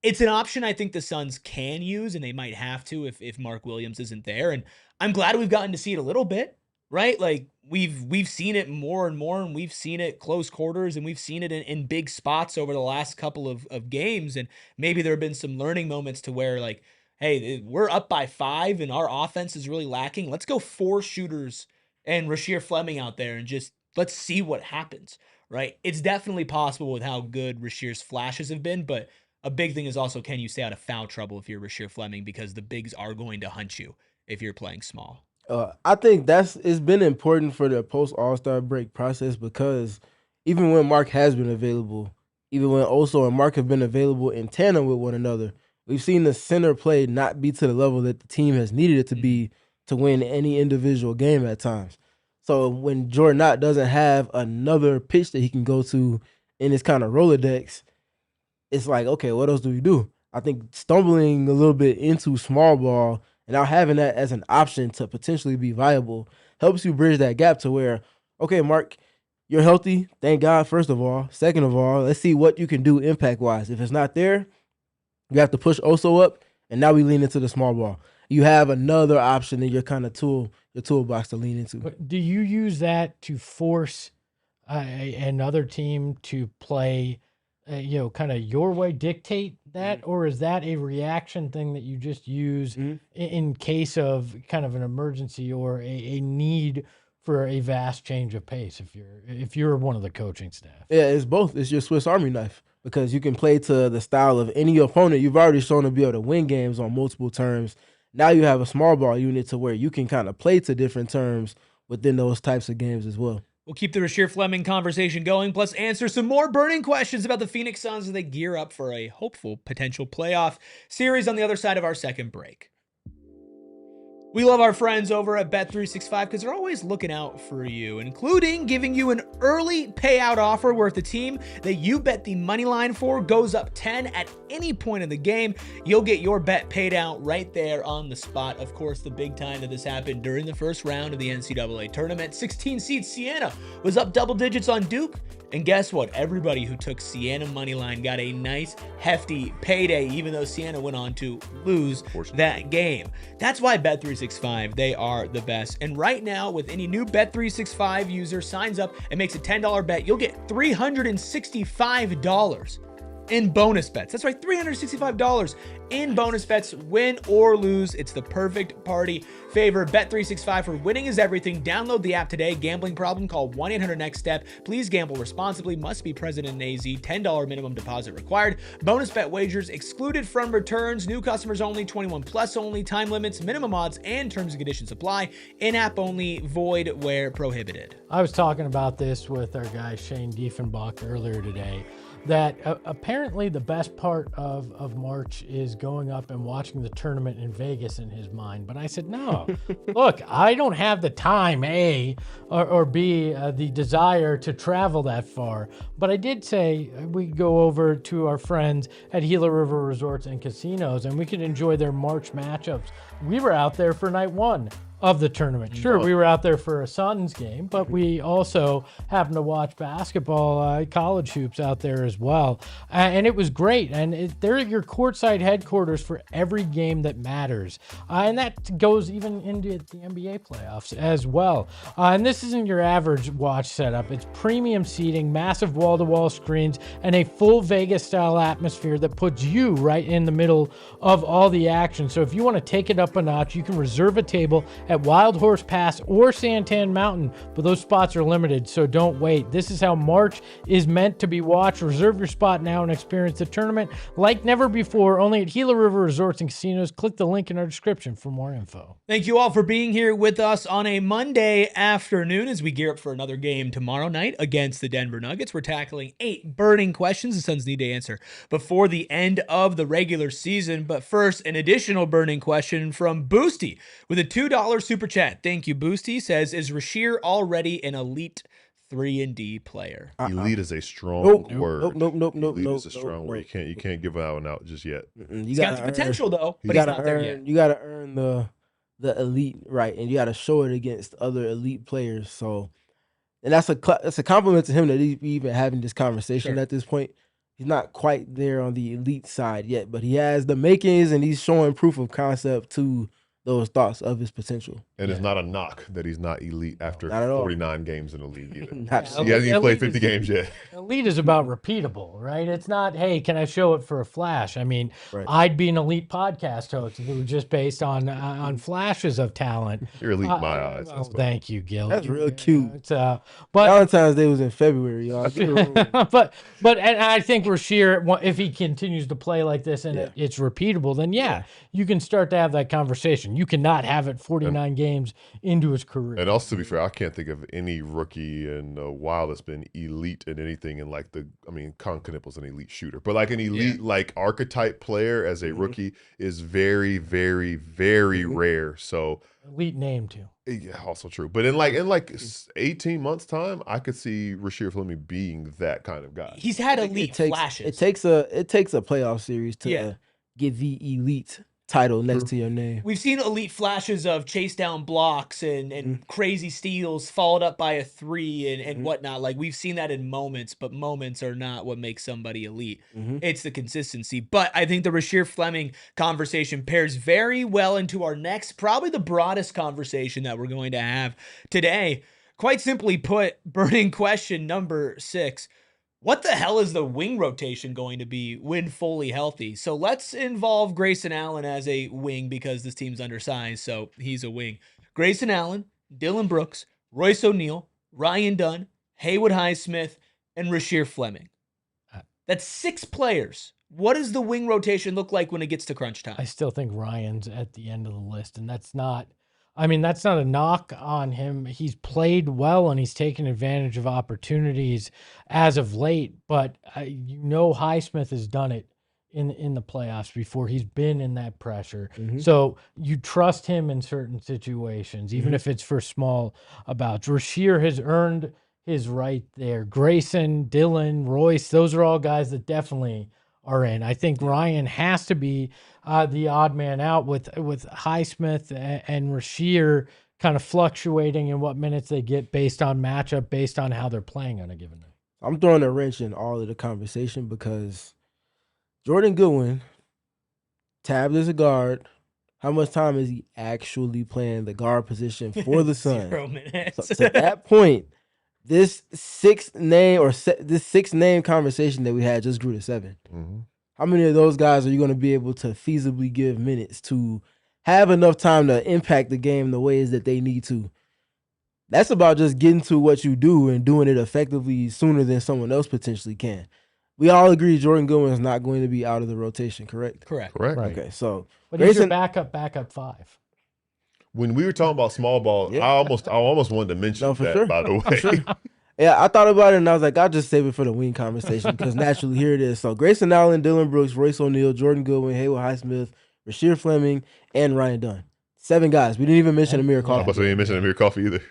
Speaker 1: it's an option I think the Suns can use, and they might have to if Mark Williams isn't there. And I'm glad we've gotten to see it a little bit, right? Like, we've seen it more and more, and we've seen it close quarters, and we've seen it in big spots over the last couple of games. And maybe there have been some learning moments to where, like, hey, we're up by 5 and our offense is really lacking. Let's go 4 shooters and Rasheer Fleming out there and just let's see what happens, right? It's definitely possible with how good Rasheer's flashes have been, but a big thing is also, can you stay out of foul trouble if you're Rasheer Fleming, because the bigs are going to hunt you if you're playing small.
Speaker 3: I think it's been important for the post All-Star break process, because even when Mark has been available, even when Oso and Mark have been available in tandem with one another, we've seen the center play not be to the level that the team has needed it to be to win any individual game at times. So when Jordan Knott doesn't have another pitch that he can go to in his kind of Rolodex, it's like, okay, what else do we do? I think stumbling a little bit into small ball and now having that as an option to potentially be viable helps you bridge that gap to where, okay, Mark, you're healthy. Thank God, first of all. Second of all, let's see what you can do impact-wise. If it's not there, you have to push Oso up, and now we lean into the small ball. You have another option in your kind of your toolbox to lean into.
Speaker 2: But do you use that to force another team to play, kind of your way, dictate that? Or is that a reaction thing that you just use in case of kind of an emergency or a need for a vast change of pace if you're one of the coaching staff?
Speaker 3: Yeah, it's both. It's your Swiss Army knife, because you can play to the style of any opponent. You've already shown to be able to win games on multiple terms. Now you have a small ball unit to where you can kind of play to different terms within those types of games as well.
Speaker 1: We'll keep the Rasheer Fleming conversation going, plus answer some more burning questions about the Phoenix Suns as they gear up for a hopeful potential playoff series on the other side of our second break. We love our friends over at Bet365 because they're always looking out for you, including giving you an early payout offer where if the team that you bet the money line for goes up 10 at any point in the game, you'll get your bet paid out right there on the spot. Of course, the big time that this happened during the first round of the NCAA tournament, 16 seed Siena was up double digits on Duke. And guess what? Everybody who took Siena moneyline got a nice, hefty payday, even though Siena went on to lose that game. That's why Bet365, they are the best. And right now, with any new Bet365 user signs up and makes a $10 bet, you'll get $365 in bonus bets. That's right, $365 in bonus bets, win or lose. It's the perfect party favor. Bet365 for winning is everything. Download the app today. Gambling problem? Call 1-800-NEXT-STEP. Please gamble responsibly. Must be present in AZ. $10 minimum deposit required. Bonus bet wagers excluded from returns. New customers only. 21 plus only. Time limits, minimum odds, and terms and conditions apply. In-app only. Void where prohibited.
Speaker 2: I was talking about this with our guy Shane Diefenbach earlier today, that apparently the best part of March is going up and watching the tournament in Vegas in his mind. But I said, no, look, I don't have the time, A, or B, the desire to travel that far. But I did say we go over to our friends at Gila River Resorts and Casinos, and we could enjoy their March matchups. We were out there for night one of the tournament. Sure, we were out there for a Suns game, but we also happened to watch basketball, college hoops out there as well. And it was great. And they're your courtside headquarters for every game that matters. And that goes even into the NBA playoffs as well. And this isn't your average watch setup. It's premium seating, massive wall-to-wall screens, and a full Vegas-style atmosphere that puts you right in the middle of all the action. So if you want to take it up a notch, you can reserve a table at Wild Horse Pass or Santan Mountain, but those spots are limited, so don't wait. This is how March is meant to be watched. Reserve your spot now and experience the tournament like never before, only at Gila River Resorts and Casinos. Click the link in our description for more info.
Speaker 1: Thank you all for being here with us on a Monday afternoon as we gear up for another game tomorrow night against the Denver Nuggets. We're tackling 8 burning questions the Suns need to answer before the end of the regular season. But first, an additional burning question from Boosty with a $2 super chat. Thank you, Boosty. Says, is Rasheer already an elite 3-and-D player?
Speaker 4: Elite is a strong word.
Speaker 3: Nope.
Speaker 4: Elite is a strong word. You can't give that one out just yet.
Speaker 1: He's got the potential though, but he's not there yet.
Speaker 3: You gotta earn the elite right, and you gotta show it against other elite players. So, and that's a compliment to him that he's even having this conversation at this point. He's not quite there on the elite side yet, but he has the makings, and he's showing proof of concept to those thoughts of his potential.
Speaker 4: And it's not a knock that he's not elite after 49 games in the league either. He hasn't even played 50 games yet.
Speaker 2: Elite is about repeatable, right? It's not, hey, can I show it for a flash? I mean, I'd be an elite podcast host if it was just based on flashes of talent.
Speaker 4: You're elite in my eyes.
Speaker 2: Oh, thank you, Gil.
Speaker 3: That's real cute.
Speaker 2: But
Speaker 3: Valentine's Day was in February, y'all.
Speaker 2: but and I think Rasheer, if he continues to play like this and it's repeatable, then you can start to have that conversation. You cannot have it 49 games into his career.
Speaker 4: And also, to be fair, I can't think of any rookie in a while that's been elite in anything. And Con Knipple's an elite shooter, but like an elite archetype player as a rookie is very, very, very rare. So
Speaker 2: elite name too.
Speaker 4: Yeah, also true. But in 18 months time, I could see Rasheer Fleming being that kind of guy.
Speaker 1: He's had elite flashes.
Speaker 3: It takes a playoff series to get the elite title next to your name.
Speaker 1: We've seen elite flashes of chase down blocks and crazy steals followed up by a 3 and whatnot. Like, we've seen that in moments, but moments are not what makes somebody elite. It's the consistency. But I think the Rasheer Fleming conversation pairs very well into our next, probably the broadest conversation that we're going to have today. Quite simply put, burning question number 6. What the hell is the wing rotation going to be when fully healthy? So let's involve Grayson Allen as a wing because this team's undersized, so he's a wing. Grayson Allen, Dillon Brooks, Royce O'Neal, Ryan Dunn, Haywood Highsmith, and Rasheer Fleming. That's 6 players. What does the wing rotation look like when it gets to crunch time?
Speaker 2: I still think Ryan's at the end of the list, and that's not a knock on him. He's played well and he's taken advantage of opportunities as of late, but Highsmith has done it in the playoffs before. He's been in that pressure. So you trust him in certain situations, even if it's for small abouts. Rasheer has earned his right there. Grayson, Dillon, Royce, those are all guys that definitely are in. I think Ryan has to be the odd man out with Highsmith and Rasheer kind of fluctuating in what minutes they get based on matchup, based on how they're playing on a given night.
Speaker 3: I'm throwing a wrench in all of the conversation because Jordan Goodwin, tabbed as a guard, how much time is he actually playing the guard position for the Suns?
Speaker 1: 0 minutes.
Speaker 3: So, to that point, this 6 name conversation that we had just grew to 7. How many of those guys are you going to be able to feasibly give minutes to have enough time to impact the game the ways that they need to? That's about just getting to what you do and doing it effectively sooner than someone else potentially can. We all agree Jordan Goodwin is not going to be out of the rotation, correct?
Speaker 1: Correct.
Speaker 4: Correct.
Speaker 2: Right.
Speaker 3: Okay, so
Speaker 2: But he's your
Speaker 3: Grayson,
Speaker 2: backup 5.
Speaker 4: When we were talking about small ball,
Speaker 3: Yeah.
Speaker 4: I almost wanted to mention
Speaker 3: No, for
Speaker 4: that,
Speaker 3: sure.
Speaker 4: by the
Speaker 3: For
Speaker 4: way.
Speaker 3: sure. Yeah, I thought about it and I was like, I'll just save it for the wing conversation because naturally here it is. So Grayson Allen, Dillon Brooks, Royce O'Neal, Jordan Goodwin, Haywood Highsmith, Rasheer Fleming, and Ryan Dunn. 7 guys. We didn't even mention Amir
Speaker 4: I
Speaker 3: Coffey.
Speaker 4: must didn't mention Amir Coffey either.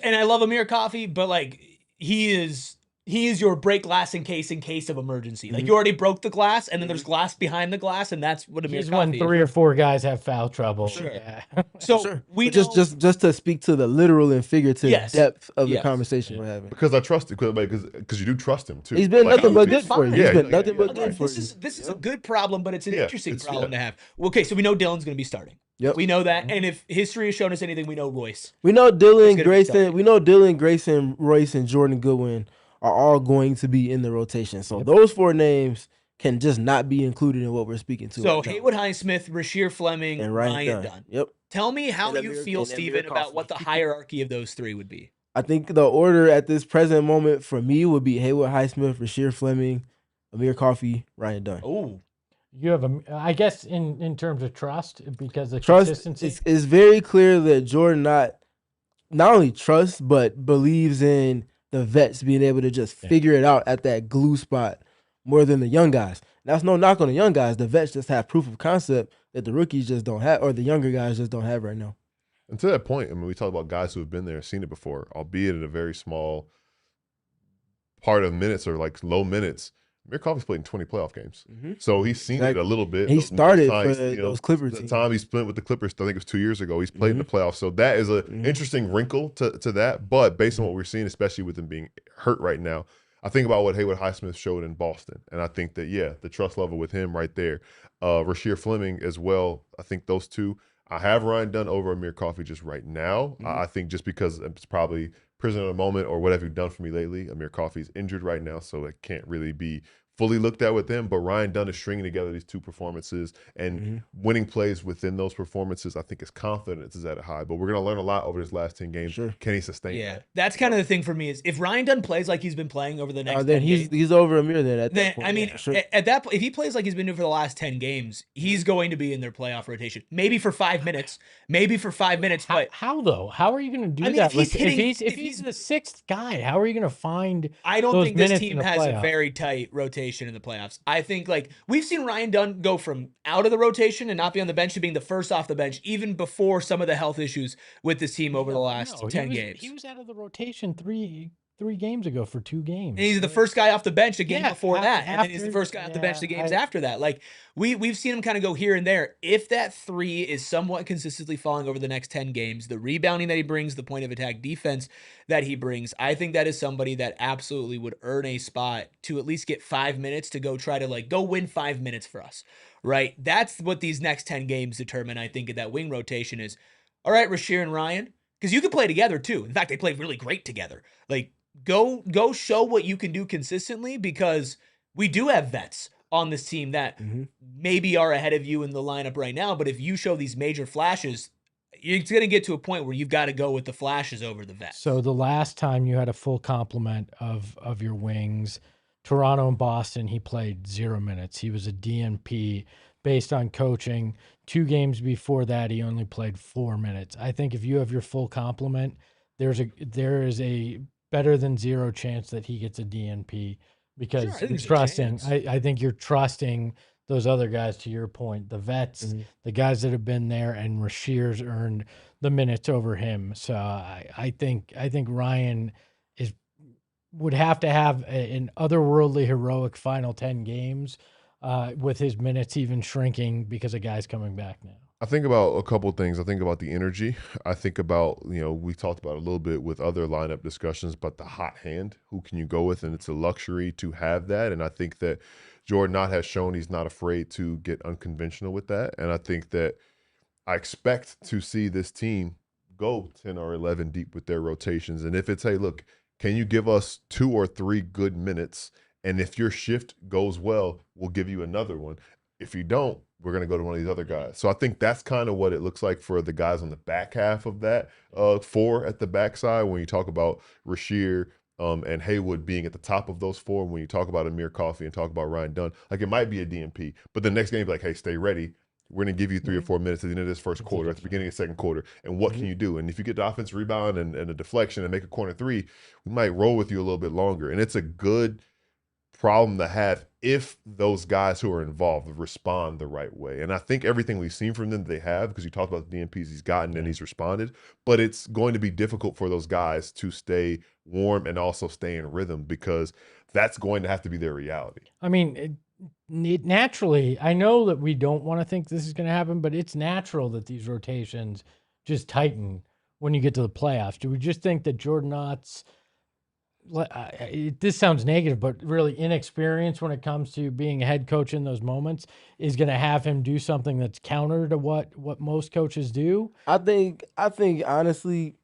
Speaker 1: And I love Amir Coffey, but like he is your break glass in case of emergency. Like you already broke the glass, and then there's glass behind the glass, and that's what Amir
Speaker 2: He's
Speaker 1: Coffey
Speaker 2: when
Speaker 1: is.
Speaker 2: 3 or 4 guys have foul trouble.
Speaker 1: Sure.
Speaker 2: Yeah.
Speaker 1: So we
Speaker 3: But
Speaker 1: know,
Speaker 3: just to speak to the literal and figurative
Speaker 1: Yes.
Speaker 3: depth of the
Speaker 1: Yes.
Speaker 3: conversation we're having.
Speaker 4: Because I trust it, because you do trust him too.
Speaker 3: He's been
Speaker 4: Like,
Speaker 3: nothing but
Speaker 1: he's
Speaker 3: good for you.
Speaker 1: fine.
Speaker 3: He's
Speaker 4: Yeah,
Speaker 3: been
Speaker 4: yeah,
Speaker 3: nothing
Speaker 4: yeah,
Speaker 3: but good
Speaker 1: Again,
Speaker 3: for
Speaker 1: this
Speaker 3: you.
Speaker 1: is a good problem, but it's an
Speaker 4: Yeah,
Speaker 1: interesting
Speaker 4: it's-
Speaker 1: problem
Speaker 4: yeah.
Speaker 1: to have. Okay, so we know Dillon's going to be starting.
Speaker 3: Yep.
Speaker 1: We know that, and if history has shown us anything, we know Royce.
Speaker 3: We know
Speaker 1: It's
Speaker 3: Dillon,
Speaker 1: gonna be
Speaker 3: Grayson.
Speaker 1: starting.
Speaker 3: We know Dillon, Grayson, Royce, and Jordan Goodwin are all going to be in the rotation. So those 4 names can just not be included in what we're speaking to.
Speaker 1: So
Speaker 3: right now.
Speaker 1: Haywood Highsmith, Rasheer Fleming,
Speaker 3: and
Speaker 1: Ryan Dunn.
Speaker 3: Yep.
Speaker 1: Tell me how
Speaker 3: And
Speaker 1: you
Speaker 3: Amir-
Speaker 1: feel,
Speaker 3: and Amir
Speaker 1: Steven, about
Speaker 3: Coffey.
Speaker 1: what the hierarchy of those 3 would be.
Speaker 3: I think the order at this present moment for me would be Haywood Highsmith, Rasheer Fleming, Amir Coffey, Ryan Dunn.
Speaker 1: Oh,
Speaker 2: You have I guess in terms of trust, because of
Speaker 3: Trust
Speaker 2: consistency.
Speaker 3: is very clear that Jordan not only trusts but believes in the vets being able to just figure it out at that glue spot more than the young guys. That's no knock on the young guys. The vets just have proof of concept that the rookies just don't have, or the younger guys just don't have right now.
Speaker 4: And to that point, I mean, we talk about guys who have been there and seen it before, albeit in a very small part of minutes or like low minutes. Amir Coffey's played in 20 playoff games. So he's seen it a little bit.
Speaker 3: He started
Speaker 4: times,
Speaker 3: for those Clippers
Speaker 4: The
Speaker 3: teams.
Speaker 4: time he spent with the Clippers, I think it was 2 years ago, he's played in the playoffs. So that is an interesting wrinkle to that. But based on what we're seeing, especially with him being hurt right now, I think about what Haywood Highsmith showed in Boston. And I think that, yeah, the trust level with him right there. Rasheer Fleming as well. I think those 2. I have Ryan Dunn over Amir Coffey just right now. I think just because it's probably prisoner of the moment or what have you done for me lately. Amir Coffey's injured right now, so it can't really be fully looked at with him. But Ryan Dunn is stringing together these 2 performances and winning plays within those performances. I think his confidence is at a high. But we're going to learn a lot over his last 10 games.
Speaker 3: Sure.
Speaker 4: Can he sustain
Speaker 1: yeah.
Speaker 4: that?
Speaker 1: That's kind of the thing for me is if Ryan Dunn plays like he's been playing over the next 10
Speaker 3: Then
Speaker 1: games,
Speaker 3: he's over Amir then at that
Speaker 1: then
Speaker 3: point.
Speaker 1: I mean,
Speaker 3: Yeah, sure.
Speaker 1: at that point, if he plays like he's been doing for the last 10 games, he's going to be in their playoff rotation. Maybe for 5 minutes, but
Speaker 2: How though? How are you going to do
Speaker 1: I mean,
Speaker 2: that?
Speaker 1: if he's
Speaker 2: If he's the 6th guy, how are you going to find?
Speaker 1: I don't
Speaker 2: those
Speaker 1: think this
Speaker 2: minutes
Speaker 1: team
Speaker 2: in the
Speaker 1: has a
Speaker 2: playoffs?
Speaker 1: very tight rotation in the playoffs. I think like we've seen Ryan Dunn go from out of the rotation and not be on the bench to being the first off the bench, even before some of the health issues with this team over the last 10 games.
Speaker 2: He was out of the rotation three games ago for 2 games.
Speaker 1: And he's the first guy off the bench the game before
Speaker 2: af-
Speaker 1: that, and then he's the
Speaker 2: after-
Speaker 1: first guy off the bench the
Speaker 2: yeah,
Speaker 1: games after that. Like we've seen him kind of go here and there. If that 3 is somewhat consistently falling over the next 10 games, the rebounding that he brings, the point of attack defense that he brings, I think that is somebody that absolutely would earn a spot to at least get 5 minutes to go try to like go win 5 minutes for us, right? That's what these next 10 games determine. I think of that wing rotation is, all right, Rasheer and Ryan, because you can play together too. In fact, they played really great together. Like go show what you can do consistently, because we do have vets on this team that maybe are ahead of you in the lineup right now. But if you show these major flashes, it's going to get to a point where you've got to go with the flashes over the vets.
Speaker 2: So the last time you had a full complement of your wings, Toronto and Boston, he played 0 minutes. He was a DNP based on coaching. 2 games before that, he only played 4 minutes. I think if you have your full complement, there is a better than 0 chance that he gets a DNP, because
Speaker 1: Sure, I think
Speaker 2: you're
Speaker 1: there's a
Speaker 2: trusting.
Speaker 1: chance.
Speaker 2: I think you're trusting those other guys, to your point, the vets, the guys that have been there, and Rasheer's earned the minutes over him. So I think Ryan would have to have an otherworldly heroic final 10 games with his minutes even shrinking because of guys coming back now.
Speaker 4: I think about a couple of things. I think about the energy. I think about, we talked about a little bit with other lineup discussions, but the hot hand, who can you go with? And it's a luxury to have that. And I think that Jordan Knott has shown he's not afraid to get unconventional with that. And I think that I expect to see this team go 10 or 11 deep with their rotations. And if it's, hey, look, can you give us 2 or 3 good minutes And if your shift goes well, we'll give you another one. If you don't, we're going to go to one of these other guys. So I think that's kind of what it looks like for the guys on the back half of that four at the backside when you talk about Rasheer and Haywood being at the top of those four. When you talk about Amir Coffey and talk about Ryan Dunn, like it might be a DMP, but the next game be like, hey, stay ready. We're going to give you 3 or 4 minutes at the end of this first quarter, at the beginning of the second quarter. And what can you do? And if you get the offensive rebound and a deflection and make a corner three, we might roll with you a little bit longer. And it's a good problem to have if those guys who are involved respond the right way. And I think everything we've seen from them, they have, because you talked about the DMPs he's gotten and he's responded, but it's going to be difficult for those guys to stay warm and also stay in rhythm because that's going to have to be their reality.
Speaker 2: I mean, naturally, I know that we don't want to think this is going to happen, but it's natural that these rotations just tighten when you get to the playoffs. Do we just think that Jordan Knott's, this sounds negative, but really inexperience when it comes to being a head coach in those moments is going to have him do something that's counter to what most coaches do?
Speaker 3: I think honestly,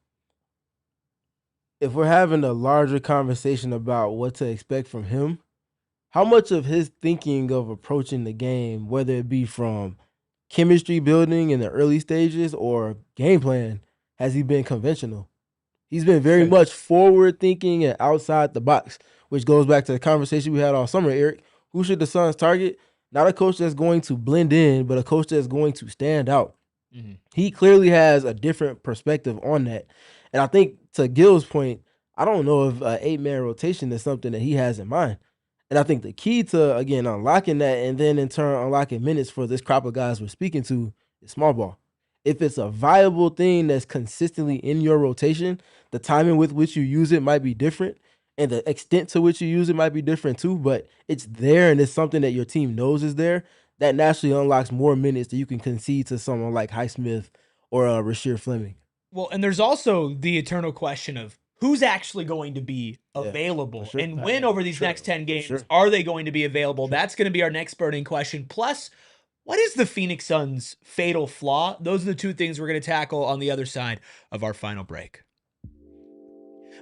Speaker 3: if we're having a larger conversation about what to expect from him, how much of his thinking of approaching the game, whether it be from chemistry building in the early stages or game plan, has he been conventional? He's been very much forward thinking and outside the box, which goes back to the conversation we had all summer, Eric. Who should the Suns target? Not a coach that's going to blend in, but a coach that's going to stand out. Mm-hmm. He clearly has a different perspective on that. And I think to Gil's point, I don't know if an 8-man rotation is something that he has in mind. And I think the key to, again, unlocking that and then in turn unlocking minutes for this crop of guys we're speaking to is small ball. If it's a viable thing that's consistently in your rotation, the timing with which you use it might be different and the extent to which you use it might be different too, but it's there and it's something that your team knows is there. That naturally unlocks more minutes that you can concede to someone like Highsmith or Rasheer Fleming.
Speaker 1: Well, and there's also the eternal question of who's actually going to be available and when over these next 10 games are they going to be available? That's going to be our next burning question. Plus, what is the Phoenix Suns' fatal flaw? Those are the two things we're going to tackle on the other side of our final break.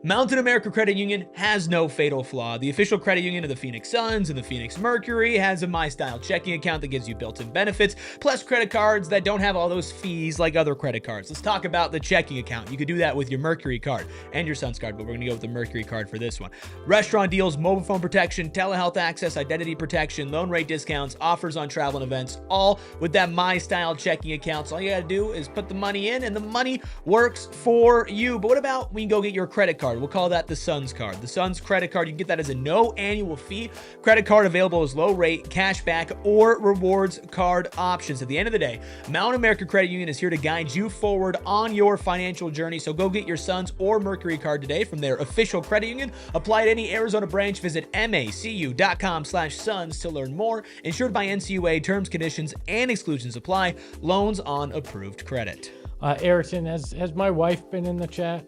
Speaker 1: Mountain America Credit Union has no fatal flaw. The official credit union of the Phoenix Suns and the Phoenix Mercury has a MyStyle checking account that gives you built-in benefits, plus credit cards that don't have all those fees like other credit cards. Let's talk about the checking account. You could do that with your Mercury card and your Suns card, but we're going to go with the Mercury card for this one. Restaurant deals, mobile phone protection, telehealth access, identity protection, loan rate discounts, offers on travel and events, all with that MyStyle checking account. So all you got to do is put the money in and the money works for you. But what about when you go get your credit card? We'll call that the Suns card. The Suns credit card, you can get that as a no annual fee credit card available as low rate, cash back, or rewards card options. At the end of the day, Mountain America Credit Union is here to guide you forward on your financial journey. So go get your Suns or Mercury card today from their official credit union. Apply at any Arizona branch. Visit macu.com/Suns to learn more. Insured by NCUA. Terms, conditions, and exclusions apply. Loans on approved credit.
Speaker 2: Erickson, has my wife been in the chat?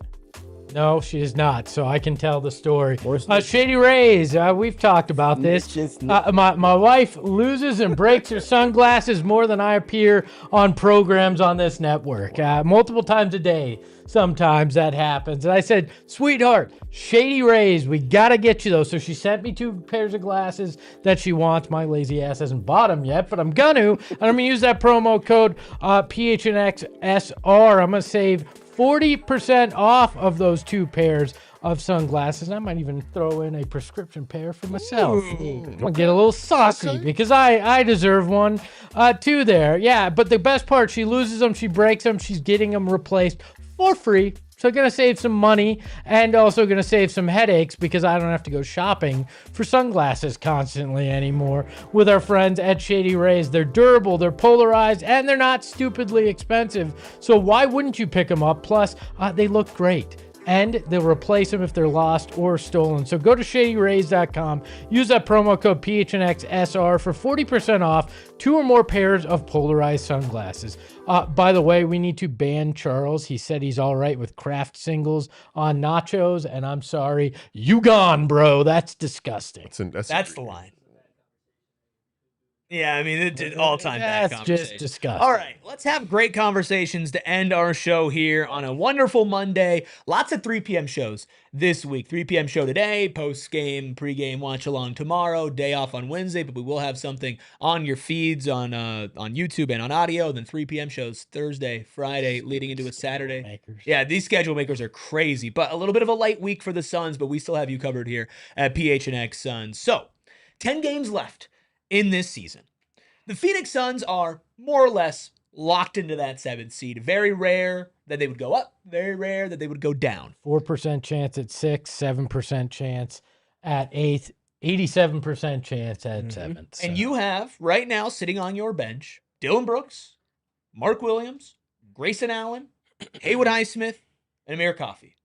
Speaker 2: No, she is not, so I can tell the story. Shady Rays, we've talked about this. My wife loses and breaks her sunglasses more than I appear on programs on this network. Multiple times a day, sometimes that happens. And I said, sweetheart, Shady Rays, we got to get you those. So she sent me 2 pairs of glasses that she wants. My lazy ass hasn't bought them yet, but I'm going to. And I'm going to use that promo code PHNXSR. I'm going to save 40% off of those 2 pairs of sunglasses. I might even throw in a prescription pair for myself. I'm gonna get a little saucy because I deserve one too there. Yeah, but the best part, she loses them, she breaks them, she's getting them replaced for free. So gonna save some money and also gonna save some headaches because I don't have to go shopping for sunglasses constantly anymore with our friends at Shady Rays. They're durable, they're polarized, and they're not stupidly expensive. So why wouldn't you pick them up? Plus, they look great. And they'll replace them if they're lost or stolen. So go to ShadyRays.com, use that promo code PHNXSR for 40% off 2 or more pairs of polarized sunglasses. By the way, we need to ban Charles. He said he's all right with Kraft singles on nachos, and I'm sorry, you gone, bro. That's disgusting.
Speaker 1: That's the line. Yeah, I mean, it's all-time bad
Speaker 2: That's
Speaker 1: conversation.
Speaker 2: just disgusting.
Speaker 1: All right, let's have great conversations to end our show here on a wonderful Monday. Lots of 3 p.m. shows this week. 3 p.m. show today, post-game, pre-game watch-along tomorrow, day off on Wednesday, but we will have something on your feeds on YouTube and on audio. Then 3 p.m. shows Thursday, Friday, leading into a Saturday.
Speaker 2: Makers.
Speaker 1: Yeah, these schedule makers are crazy, but a little bit of a light week for the Suns, but we still have you covered here at PHNX Suns. So, 10 games left in this season. The Phoenix Suns are more or less locked into that 7th seed. Very rare that they would go up, very rare that they would go down.
Speaker 2: 4% chance at 6, 7% chance at 8th, 87% chance at 7th.
Speaker 1: And you have, right now, sitting on your bench, Dillon Brooks, Mark Williams, Grayson Allen, Haywood Highsmith, and Amir Coffey.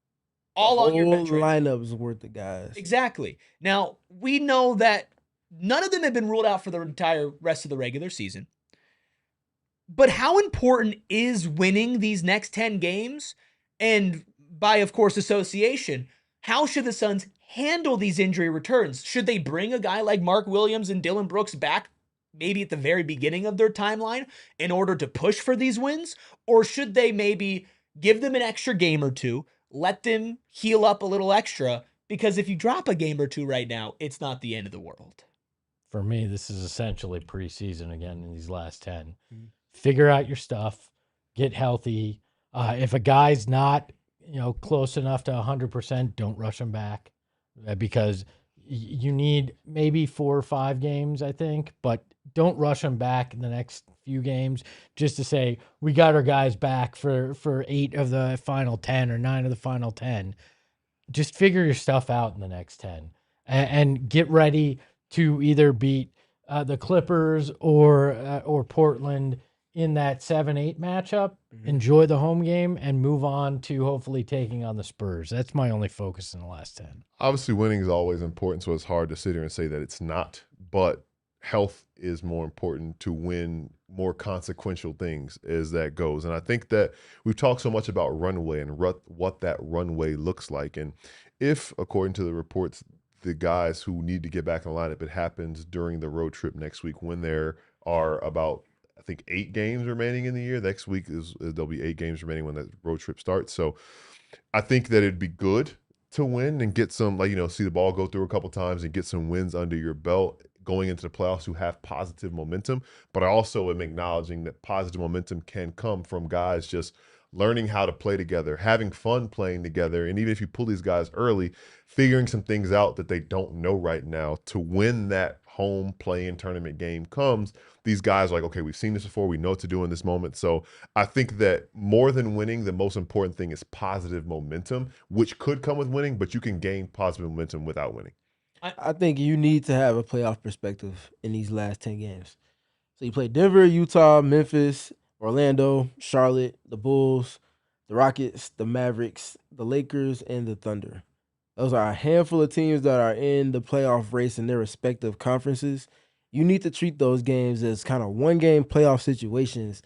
Speaker 1: All on your bench right now.
Speaker 3: Lineup's worth of guys.
Speaker 1: Exactly. Now, we know that none of them have been ruled out for the entire rest of the regular season. But how important is winning these next 10 games? And by, of course, association, how should the Suns handle these injury returns? Should they bring a guy like Mark Williams and Dillon Brooks back maybe at the very beginning of their timeline in order to push for these wins? Or should they maybe give them an extra game or two, let them heal up a little extra? Because if you drop a game or two right now, it's not the end of the world.
Speaker 2: For me, this is essentially preseason again in these last 10. Figure out your stuff, get healthy. If a guy's not, close enough to 100%, don't rush him back because you need maybe 4 or 5 games, I think, but don't rush him back in the next few games just to say we got our guys back for 8 of the final 10 or 9 of the final 10. Just figure your stuff out in the next 10 and get ready to either beat the Clippers or Portland in that 7-8 matchup, enjoy the home game, and move on to hopefully taking on the Spurs. That's my only focus in the last 10.
Speaker 4: Obviously, winning is always important, so it's hard to sit here and say that it's not. But health is more important to win more consequential things as that goes. And I think that we've talked so much about runway and what that runway looks like. And if, according to the reports, the guys who need to get back in the lineup, it happens during the road trip next week when there are about, I think, 8 games remaining in the year. Next week there'll be 8 games remaining when that road trip starts. So I think that it'd be good to win and get some, see the ball go through a couple times and get some wins under your belt going into the playoffs who have positive momentum. But I also am acknowledging that positive momentum can come from guys just learning how to play together, having fun playing together, and even if you pull these guys early, figuring some things out that they don't know right now to win that home play-in tournament game comes, these guys are like, okay, we've seen this before, we know what to do in this moment. So I think that more than winning, the most important thing is positive momentum, which could come with winning, but you can gain positive momentum without winning.
Speaker 3: I think you need to have a playoff perspective in these last 10 games. So you play Denver, Utah, Memphis, Orlando, Charlotte, the Bulls, the Rockets, the Mavericks, the Lakers, and the Thunder. Those are a handful of teams that are in the playoff race in their respective conferences. You need to treat those games as kind of one-game playoff situations,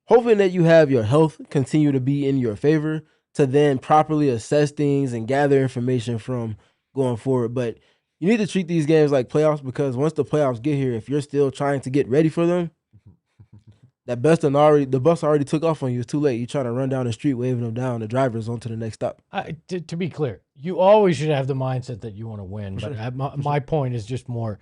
Speaker 3: hoping that you have your health continue to be in your favor to then properly assess things and gather information from going forward. But you need to treat these games like playoffs because once the playoffs get here, if you're still trying to get ready for them, the bus already took off on you. It's too late. You're trying to run down the street waving them down. The driver's on to the next stop.
Speaker 2: To be clear, you always should have the mindset that you want to win. But my point is just more,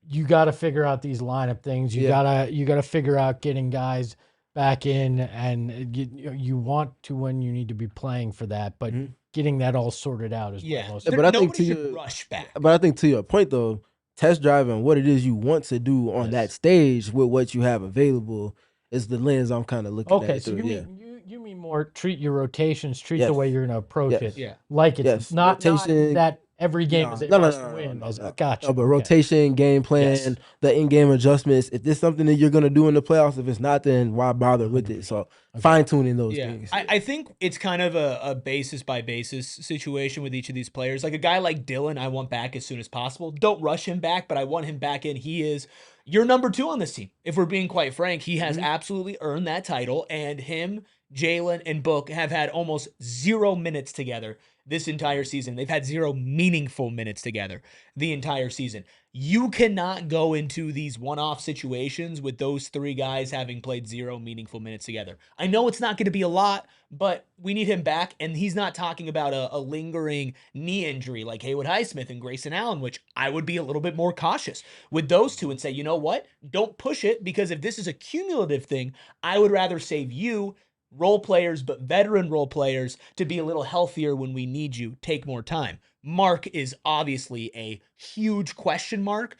Speaker 2: you got to figure out these lineup things. You gotta figure out getting guys back in, and you want to win. You need to be playing for that, but getting that all sorted out is most.
Speaker 3: But I think
Speaker 1: rush back.
Speaker 3: But I think to your point though, test driving what it is you want to do on that stage with what you have available is the lens I'm kind of looking at.
Speaker 2: Okay, so you mean more treat your rotations, treat the way you're going to approach it.
Speaker 1: Yeah.
Speaker 2: Like it's not that every game is a must win. Gotcha.
Speaker 3: No, but rotation, game plan, the in-game adjustments. If there's something that you're going to do in the playoffs, if it's not, then why bother with it? So fine-tuning those things.
Speaker 1: I think it's kind of a basis-by-basis situation with each of these players. Like a guy like Dillon, I want back as soon as possible. Don't rush him back, but I want him back in. He is your number 2 on this team. If we're being quite frank, he has absolutely earned that title, and him, Jalen, and Book have had almost 0 minutes together this entire season. They've had 0 meaningful minutes together the entire season. You cannot go into these one-off situations with those 3 guys having played 0 meaningful minutes together. I know it's not going to be a lot, but we need him back, and he's not talking about a lingering knee injury like Haywood Highsmith and Grayson Allen, which I would be a little bit more cautious with those two and say, you know what? Don't push it, because if this is a cumulative thing, I would rather save you, role players, but veteran role players, to be a little healthier when we need you. Take more time. Mark is obviously a huge question mark,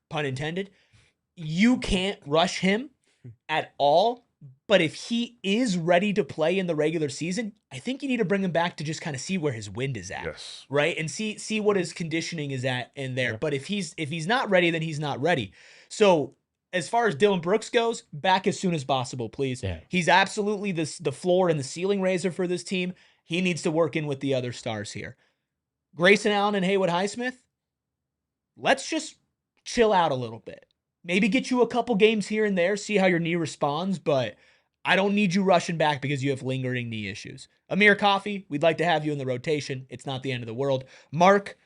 Speaker 1: pun intended. You can't rush him at all, but if he is ready to play in the regular season, I think you need to bring him back to just kind of see where his wind is at, right? And see what his conditioning is at in there. But if he's not ready, then he's not ready. So as far as Dillon Brooks goes, back as soon as possible, please.
Speaker 2: Yeah.
Speaker 1: He's absolutely the floor and the ceiling raiser for this team. He needs to work in with the other stars here. Grayson Allen and Haywood Highsmith, let's just chill out a little bit. Maybe get you a couple games here and there, see how your knee responds, but I don't need you rushing back because you have lingering knee issues. Amir Coffey, we'd like to have you in the rotation. It's not the end of the world. Mark,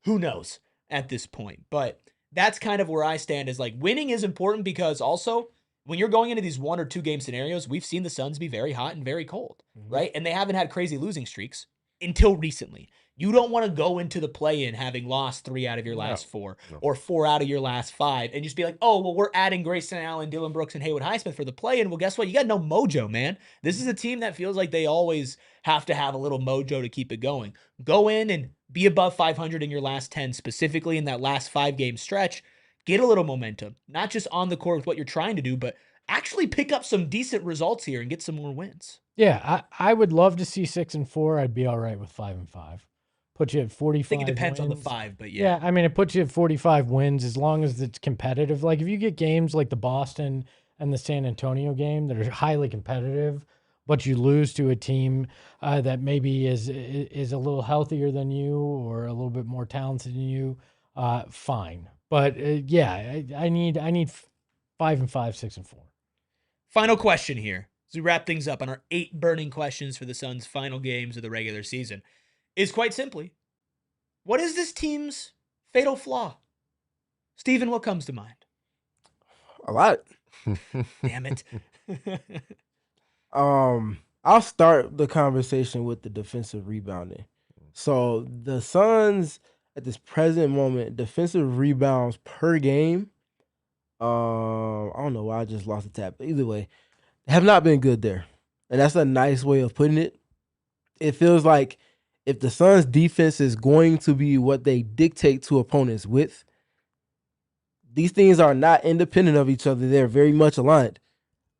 Speaker 1: who knows at this point? But that's kind of where I stand, is like, winning is important, because also when you're going into these 1 or 2 game scenarios, we've seen the Suns be very hot and very cold, right? And they haven't had crazy losing streaks until recently. You don't want to go into the play-in having lost 3 out of your last 4 or 4 out of your last 5 and just be like, oh, well, we're adding Grayson Allen, Dillon Brooks, and Haywood Highsmith for the play-in. Well, guess what? You got no mojo, man. This is a team that feels like they always have to have a little mojo to keep it going. Go in and be above 500 in your last 10, specifically in that last 5-game stretch. Get a little momentum, not just on the court with what you're trying to do, but actually pick up some decent results here and get some more wins.
Speaker 2: Yeah, I would love to see 6-4. I'd be all right with 5-5. Put you at 45.
Speaker 1: I think it depends on the
Speaker 2: wins.
Speaker 1: 5, but yeah.
Speaker 2: I mean, it puts you at 45 wins as long as it's competitive. Like, if you get games like the Boston and the San Antonio game that are highly competitive, but you lose to a team that maybe is a little healthier than you or a little bit more talented than you, fine. But I need 5-5, 6-4.
Speaker 1: Final question here, as we wrap things up on our 8 burning questions for the Suns' final games of the regular season, is quite simply, what is this team's fatal flaw? Steven, what comes to mind?
Speaker 3: A lot.
Speaker 1: Damn it.
Speaker 3: I'll start the conversation with the defensive rebounding. So the Suns at this present moment, defensive rebounds per game, I don't know why I just lost the tab. But either way, have not been good there. And that's a nice way of putting it. It feels like if the Suns defense is going to be what they dictate to opponents with, these things are not independent of each other. They're very much aligned.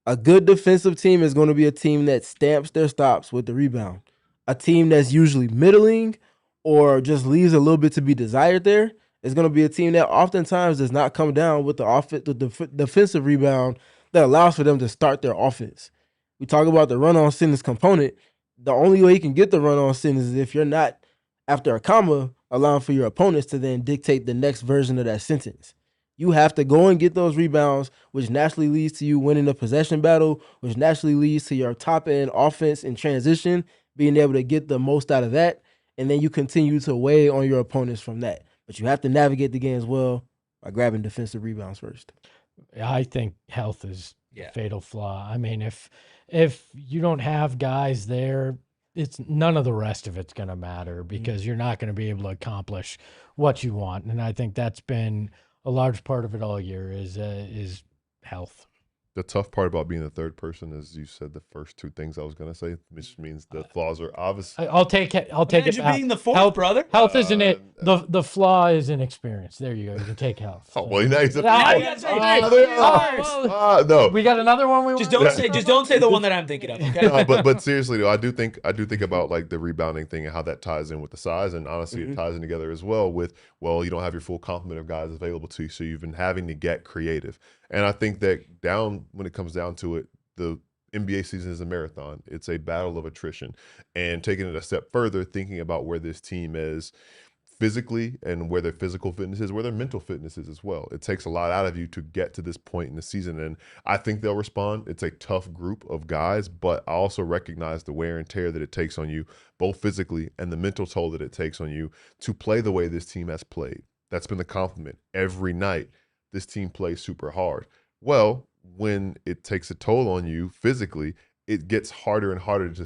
Speaker 3: A good defensive team is going to be a team that stamps their stops with the rebound. A team that's usually middling or just leaves a little bit to be desired there is going to be a team that oftentimes does not come down with the defensive rebound that allows for them to start their offense. We talk about the run-on sentence component. The only way you can get the run-on sentence is if you're not, after a comma, allowing for your opponents to then dictate the next version of that sentence. You have to go and get those rebounds, which naturally leads to you winning the possession battle, which naturally leads to your top-end offense in transition, being able to get the most out of that, and then you continue to weigh on your opponents from that. But you have to navigate the game as well by grabbing defensive rebounds first.
Speaker 2: I think health is a fatal flaw. I mean, if you don't have guys there, it's none of the rest of it's going to matter because you're not going to be able to accomplish what you want. And I think that's been a large part of it all year is health.
Speaker 4: The tough part about being the third person is you said the first 2 things I was going to say, which means the flaws are obvious.
Speaker 2: I'll take it.
Speaker 1: Imagine being the 4th, brother.
Speaker 2: Health isn't it. The flaw is inexperience. There you go. You can take health.
Speaker 4: Oh, well, now he's a
Speaker 2: no. We got another one.
Speaker 1: Just don't say the one that I'm thinking of. Okay.
Speaker 4: No, but seriously though, I do think about like the rebounding thing and how that ties in with the size, and honestly, it ties in together as well with, well, you don't have your full complement of guys available to you, so you've been having to get creative. And I think that when it comes down to it, the NBA season is a marathon. It's a battle of attrition. And taking it a step further, thinking about where this team is physically and where their physical fitness is, where their mental fitness is as well. It takes a lot out of you to get to this point in the season, and I think they'll respond. It's a tough group of guys, but I also recognize the wear and tear that it takes on you, both physically and the mental toll that it takes on you to play the way this team has played. That's been the compliment. Every night, this team plays super hard. Well, when it takes a toll on you physically, it gets harder and harder to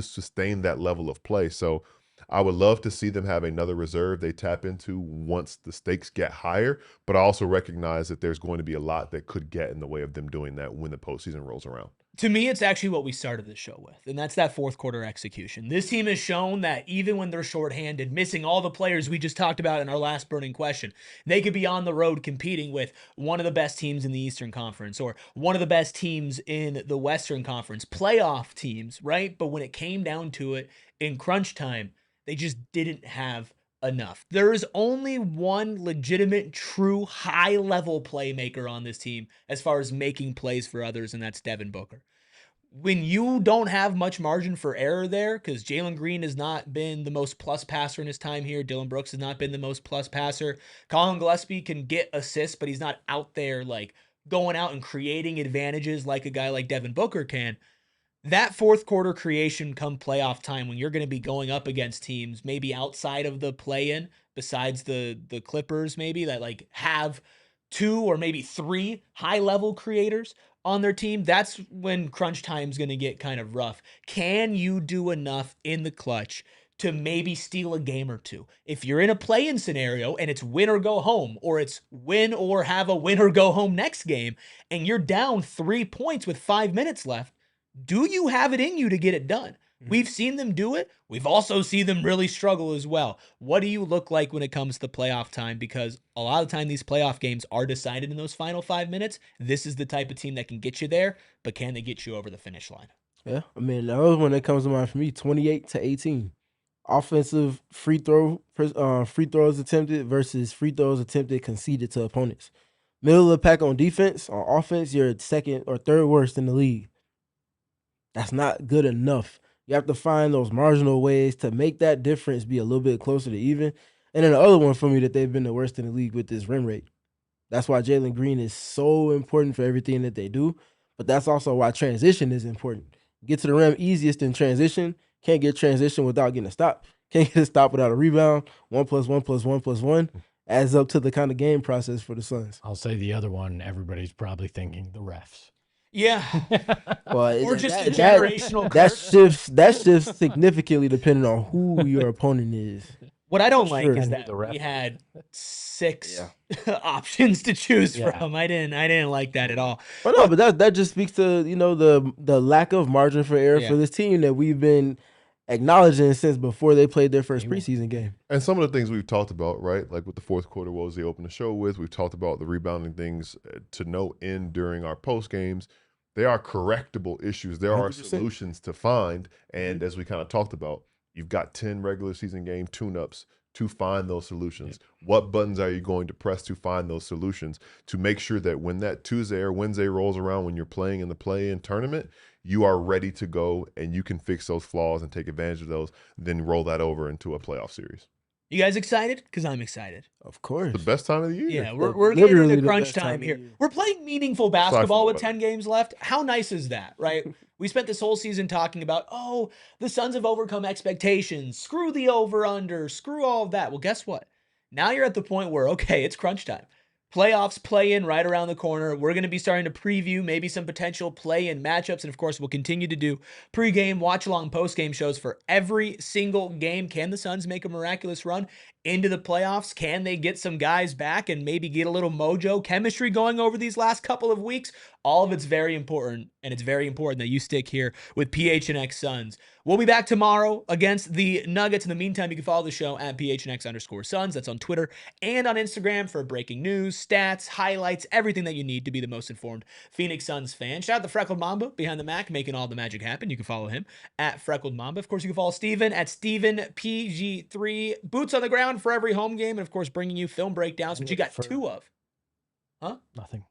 Speaker 4: sustain that level of play. So I would love to see them have another reserve they tap into once the stakes get higher, but I also recognize that there's going to be a lot that could get in the way of them doing that when the postseason rolls around.
Speaker 1: To me, it's actually what we started the show with, and that's that fourth quarter execution. This team has shown that even when they're shorthanded, missing all the players we just talked about in our last burning question, they could be on the road competing with one of the best teams in the Eastern Conference or one of the best teams in the Western Conference, playoff teams, right? But when it came down to it in crunch time, they just didn't have enough. There is only one legitimate, true, high-level playmaker on this team as far as making plays for others, and that's Devin Booker. When you don't have much margin for error there, because Jalen Green has not been the most plus passer in his time here, Dillon Brooks has not been the most plus passer, Colin Gillespie can get assists, but he's not out there like going out and creating advantages like a guy like Devin Booker can. That fourth quarter creation come playoff time when you're going to be going up against teams maybe outside of the play-in, besides the Clippers maybe, that like have 2 or maybe 3 high-level creators on their team, that's when crunch time's going to get kind of rough. Can you do enough in the clutch to maybe steal a game or two? If you're in a play-in scenario and it's win or go home, or it's win or have a win or go home next game, and you're down 3 points with 5 minutes left, do you have it in you to get it done? We've seen them do it. We've also seen them really struggle as well. What do you look like when it comes to playoff time? Because a lot of the time these playoff games are decided in those final 5 minutes. This is the type of team that can get you there, but can they get you over the finish line?
Speaker 3: Yeah, I mean, the other one that comes to mind for me, 28-18. Offensive free throws attempted versus free throws attempted conceded to opponents. Middle of the pack on defense. On offense, you're second or third worst in the league. That's not good enough. You have to find those marginal ways to make that difference be a little bit closer to even. And then the other one for me that they've been the worst in the league with is rim rate. That's why Jalen Green is so important for everything that they do. But that's also why transition is important. Get to the rim easiest in transition. Can't get transition without getting a stop. Can't get a stop without a rebound. 1 + 1 + 1 + 1 adds up to the kind of game process for the Suns.
Speaker 2: I'll say the other one, everybody's probably thinking the refs.
Speaker 1: Yeah.
Speaker 3: Well,
Speaker 1: Or just a generational curse.
Speaker 3: that shifts significantly depending on who your opponent is.
Speaker 1: What I don't like
Speaker 3: Sure.
Speaker 1: is that
Speaker 2: The ref.
Speaker 1: we had 6 options to choose
Speaker 2: Yeah.
Speaker 1: from. I didn't like that at all.
Speaker 3: But no, but that just speaks to, you know, the lack of margin for error
Speaker 1: Yeah.
Speaker 3: for this team that we've been acknowledging since before they played their first preseason game.
Speaker 4: And some of the things we've talked about, right? Like with the fourth quarter woes they opened the show with. We've talked about the rebounding things to no end during our post games. They are correctable issues. There are
Speaker 3: 100%.
Speaker 4: solutions to find. And as we kind of talked about, you've got 10 regular season game tune-ups to find those solutions. What buttons are you going to press to find those solutions to make sure that when that Tuesday or Wednesday rolls around, when you're playing in the play-in tournament, you are ready to go and you can fix those flaws and take advantage of those, then roll that over into a playoff series.
Speaker 1: You guys excited? Because I'm excited.
Speaker 3: Of course.
Speaker 4: The best time of the year.
Speaker 1: Yeah, we're getting
Speaker 3: Literally
Speaker 1: into
Speaker 3: the
Speaker 1: crunch
Speaker 3: best time
Speaker 1: time
Speaker 3: of
Speaker 1: here.
Speaker 3: the year.
Speaker 1: We're playing meaningful
Speaker 4: Aside from
Speaker 1: basketball
Speaker 4: the
Speaker 1: with
Speaker 4: weather.
Speaker 1: 10 games left. How nice is that, right? We spent this whole season talking about, oh, the Suns have overcome expectations. Screw the over-under. Screw all of that. Well, guess what? Now you're at the point where, okay, it's crunch time. Playoffs play-in right around the corner. We're going to be starting to preview maybe some potential play-in matchups. And, of course, we'll continue to do pregame, watch-along, postgame shows for every single game. Can the Suns make a miraculous run into the playoffs? Can they get some guys back and maybe get a little mojo chemistry going over these last couple of weeks? All of it's very important, and it's very important that you stick here with PHNX Suns. We'll be back tomorrow against the Nuggets. In the meantime, you can follow the show at PHNX_Suns. That's on Twitter and on Instagram for breaking news, stats, highlights, everything that you need to be the most informed Phoenix Suns fan. Shout out to Freckled Mamba behind the Mac, making all the magic happen. You can follow him at Freckled Mamba. Of course, you can follow Steven at StevenPG3. Boots on the ground for every home game, and of course, bringing you film breakdowns, which you got 2 of. Huh?
Speaker 2: Nothing.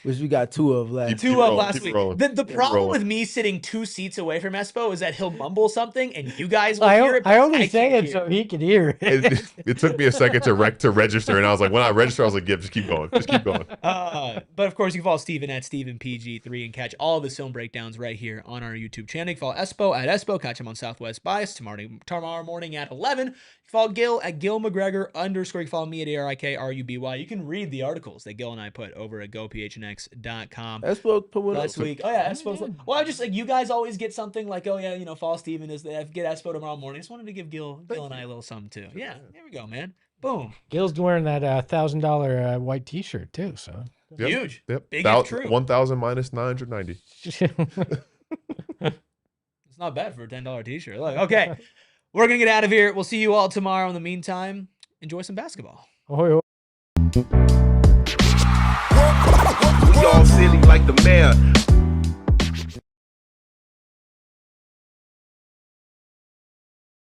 Speaker 3: which we got 2 of last.
Speaker 1: Two of last week.
Speaker 4: rolling.
Speaker 1: The problem
Speaker 4: rolling.
Speaker 1: with me sitting 2 seats away from Espo is that he'll mumble something and you guys will hear it.
Speaker 2: I
Speaker 1: but
Speaker 2: only say
Speaker 1: can't
Speaker 2: it
Speaker 1: hear
Speaker 2: so he can hear it.
Speaker 4: It took me a second to register, and I was like, when I register, I was like, yeah, just keep going. Just keep going.
Speaker 1: But of course, you can follow Steven at StevenPG3 and catch all of his film breakdowns right here on our YouTube channel. You can follow Espo at Espo. Catch him on Southwest Bias tomorrow morning at 11. You can follow Gil at Gil McGregor _. You can follow me at ARIKRUBY. You can read the articles that Gil and I put over at gophnx.com.
Speaker 3: Espo put one
Speaker 1: Last
Speaker 3: up.
Speaker 1: week. Oh yeah, Espo's. Well, I just like you guys always get something like, oh yeah, follow Steven is get Espo tomorrow morning. Just wanted to give Gil and I a little something too. Yeah, there we go, man. Boom.
Speaker 2: Gil's wearing that $1,000 white T-shirt too. So
Speaker 4: Yep.
Speaker 1: Huge.
Speaker 4: Yep.
Speaker 1: Big if true.
Speaker 4: 1,000 minus 990.
Speaker 1: It's not bad for a $10 T-shirt. Look, okay, we're gonna get out of here. We'll see you all tomorrow. In the meantime, enjoy some basketball.
Speaker 2: Oh,
Speaker 5: We all silly like the mayor.